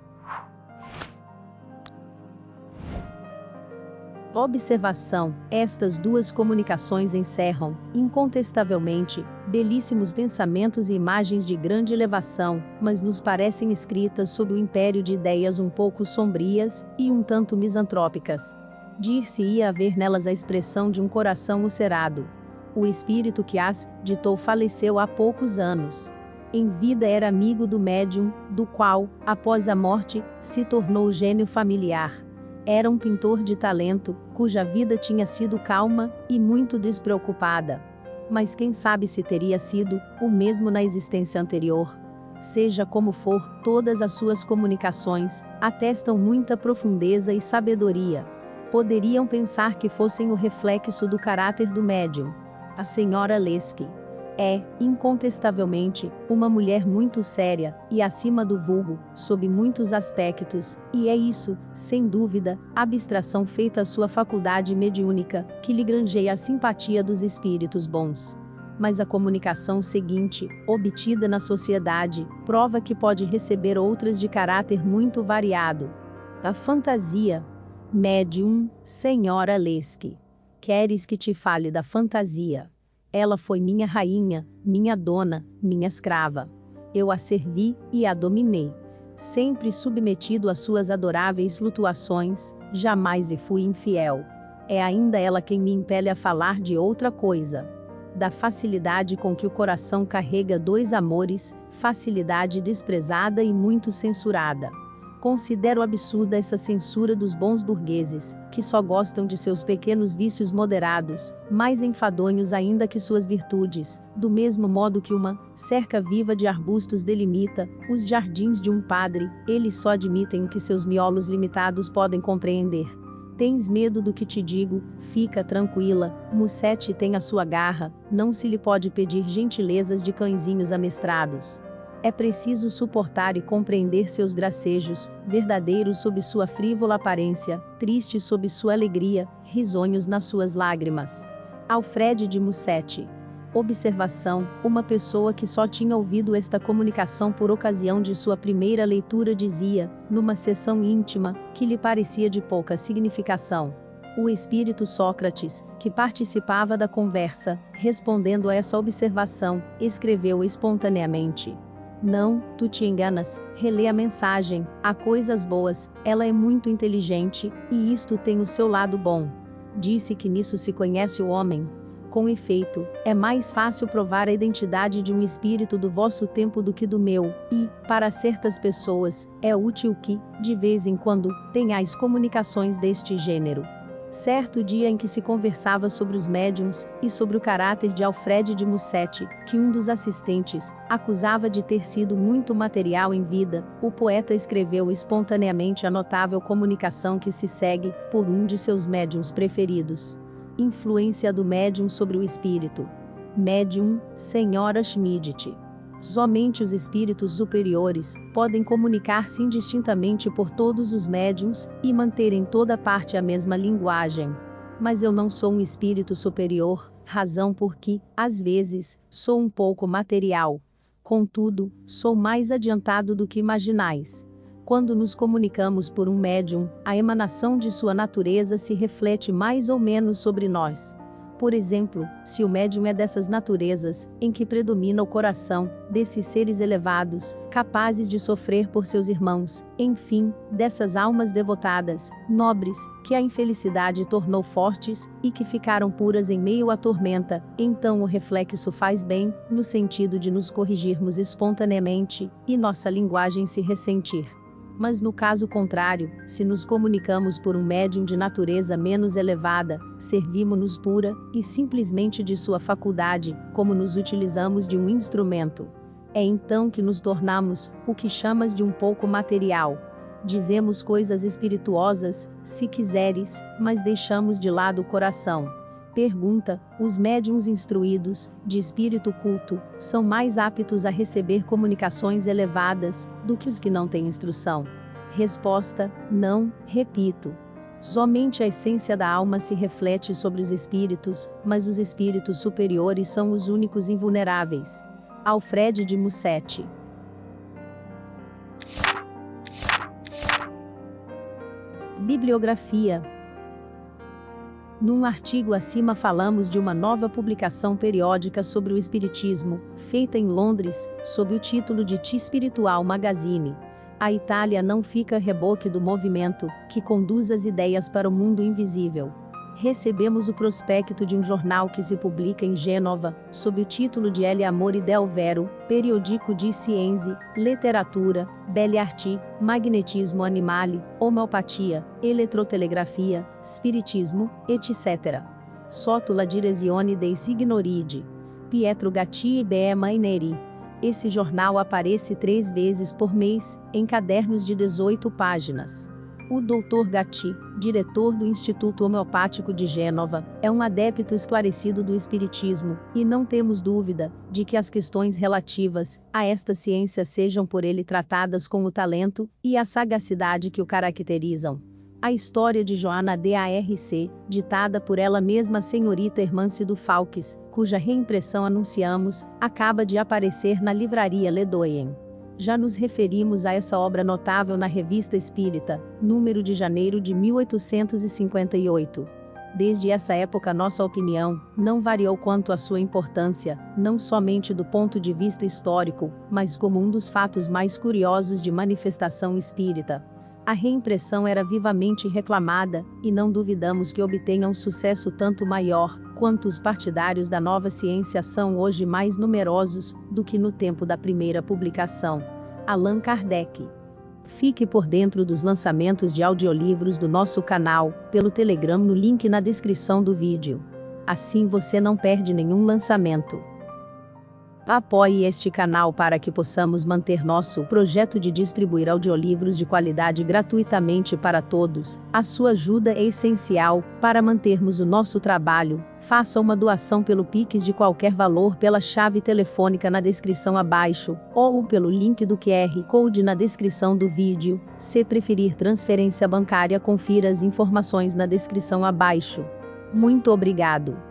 Observação: estas duas comunicações encerram, incontestavelmente, belíssimos pensamentos e imagens de grande elevação, mas nos parecem escritas sob o império de ideias um pouco sombrias, e um tanto misantrópicas. Dir-se-ia haver nelas a expressão de um coração ulcerado. O espírito que as ditou faleceu há poucos anos. Em vida era amigo do médium, do qual, após a morte, se tornou gênio familiar. Era um pintor de talento, cuja vida tinha sido calma e muito despreocupada. Mas quem sabe se teria sido o mesmo na existência anterior. Seja como for, todas as suas comunicações atestam muita profundeza e sabedoria. Poderiam pensar que fossem o reflexo do caráter do médium. A senhora Leske é, incontestavelmente, uma mulher muito séria, e acima do vulgo, sob muitos aspectos, e é isso, sem dúvida, a abstração feita à sua faculdade mediúnica, que lhe granjeia a simpatia dos espíritos bons. Mas a comunicação seguinte, obtida na sociedade, prova que pode receber outras de caráter muito variado. A fantasia. Médium, senhora Leske. Queres que te fale da fantasia? Ela foi minha rainha, minha dona, minha escrava. Eu a servi e a dominei. Sempre submetido às suas adoráveis flutuações, jamais lhe fui infiel. É ainda ela quem me impele a falar de outra coisa. Da facilidade com que o coração carrega dois amores, facilidade desprezada e muito censurada. Considero absurda essa censura dos bons burgueses, que só gostam de seus pequenos vícios moderados, mais enfadonhos ainda que suas virtudes, do mesmo modo que uma cerca viva de arbustos delimita os jardins de um padre, eles só admitem o que seus miolos limitados podem compreender. Tens medo do que te digo? Fica tranquila, Musset tem a sua garra, não se lhe pode pedir gentilezas de cãezinhos amestrados. É preciso suportar e compreender seus gracejos, verdadeiros sob sua frívola aparência, tristes sob sua alegria, risonhos nas suas lágrimas. Alfred de Musset. Observação: uma pessoa que só tinha ouvido esta comunicação por ocasião de sua primeira leitura dizia, numa sessão íntima, que lhe parecia de pouca significação. O espírito Sócrates, que participava da conversa, respondendo a essa observação, escreveu espontaneamente: Não, tu te enganas, relê a mensagem, há coisas boas, ela é muito inteligente, e isto tem o seu lado bom. Disse que nisso se conhece o homem. Com efeito, é mais fácil provar a identidade de um espírito do vosso tempo do que do meu, e, para certas pessoas, é útil que, de vez em quando, tenhais comunicações deste gênero. Certo dia em que se conversava sobre os médiuns, e sobre o caráter de Alfred de Musset, que um dos assistentes acusava de ter sido muito material em vida, o poeta escreveu espontaneamente a notável comunicação que se segue, por um de seus médiuns preferidos. Influência do médium sobre o espírito. Médium, Senhora Schmidt. Somente os espíritos superiores podem comunicar-se indistintamente por todos os médiuns e manter em toda parte a mesma linguagem. Mas eu não sou um espírito superior, razão por que, às vezes, sou um pouco material. Contudo, sou mais adiantado do que imaginais. Quando nos comunicamos por um médium, a emanação de sua natureza se reflete mais ou menos sobre nós. Por exemplo, se o médium é dessas naturezas, em que predomina o coração, desses seres elevados, capazes de sofrer por seus irmãos, enfim, dessas almas devotadas, nobres, que a infelicidade tornou fortes, e que ficaram puras em meio à tormenta, então o reflexo faz bem, no sentido de nos corrigirmos espontaneamente, e nossa linguagem se ressentir. Mas no caso contrário, se nos comunicamos por um médium de natureza menos elevada, servimo-nos pura e simplesmente de sua faculdade, como nos utilizamos de um instrumento. É então que nos tornamos, o que chamas de um pouco material. Dizemos coisas espirituosas, se quiseres, mas deixamos de lado o coração. Pergunta: os médiuns instruídos, de espírito culto, são mais aptos a receber comunicações elevadas, do que os que não têm instrução? Resposta: não, repito. Somente a essência da alma se reflete sobre os espíritos, mas os espíritos superiores são os únicos invulneráveis. Alfred de Musset. Bibliografia. Num artigo acima falamos de uma nova publicação periódica sobre o Espiritismo, feita em Londres, sob o título de T Spiritual Magazine. A Itália não fica a reboque do movimento, que conduz as ideias para o mundo invisível. Recebemos o prospecto de um jornal que se publica em Gênova, sob o título de El Amore del Vero, periódico di Scienze, Letteratura, Belle Arti, Magnetismo Animale, Homeopatia, Eletrotelegrafia, Spiritismo, etc. Sotto la direzione dei Signoridi Pietro Gatti e B. Maineri. Esse jornal aparece 3 vezes por mês, em cadernos de 18 páginas. O Dr. Gatti, diretor do Instituto Homeopático de Gênova, é um adepto esclarecido do Espiritismo, e não temos dúvida de que as questões relativas a esta ciência sejam por ele tratadas com o talento e a sagacidade que o caracterizam. A história de Joana d'Arc, ditada por ela mesma a senhorita Hermance Falques, cuja reimpressão anunciamos, acaba de aparecer na livraria Ledoyen. Já nos referimos a essa obra notável na Revista Espírita, número de janeiro de 1858. Desde essa época nossa opinião não variou quanto à sua importância, não somente do ponto de vista histórico, mas como um dos fatos mais curiosos de manifestação espírita. A reimpressão era vivamente reclamada, e não duvidamos que obtenha um sucesso tanto maior, quanto os partidários da nova ciência são hoje mais numerosos do que no tempo da primeira publicação. Allan Kardec. Fique por dentro dos lançamentos de audiolivros do nosso canal, pelo Telegram no link na descrição do vídeo. Assim você não perde nenhum lançamento. Apoie este canal para que possamos manter nosso projeto de distribuir audiolivros de qualidade gratuitamente para todos. A sua ajuda é essencial para mantermos o nosso trabalho. Faça uma doação pelo Pix de qualquer valor pela chave telefônica na descrição abaixo, ou pelo link do QR Code na descrição do vídeo. Se preferir transferência bancária, confira as informações na descrição abaixo. Muito obrigado.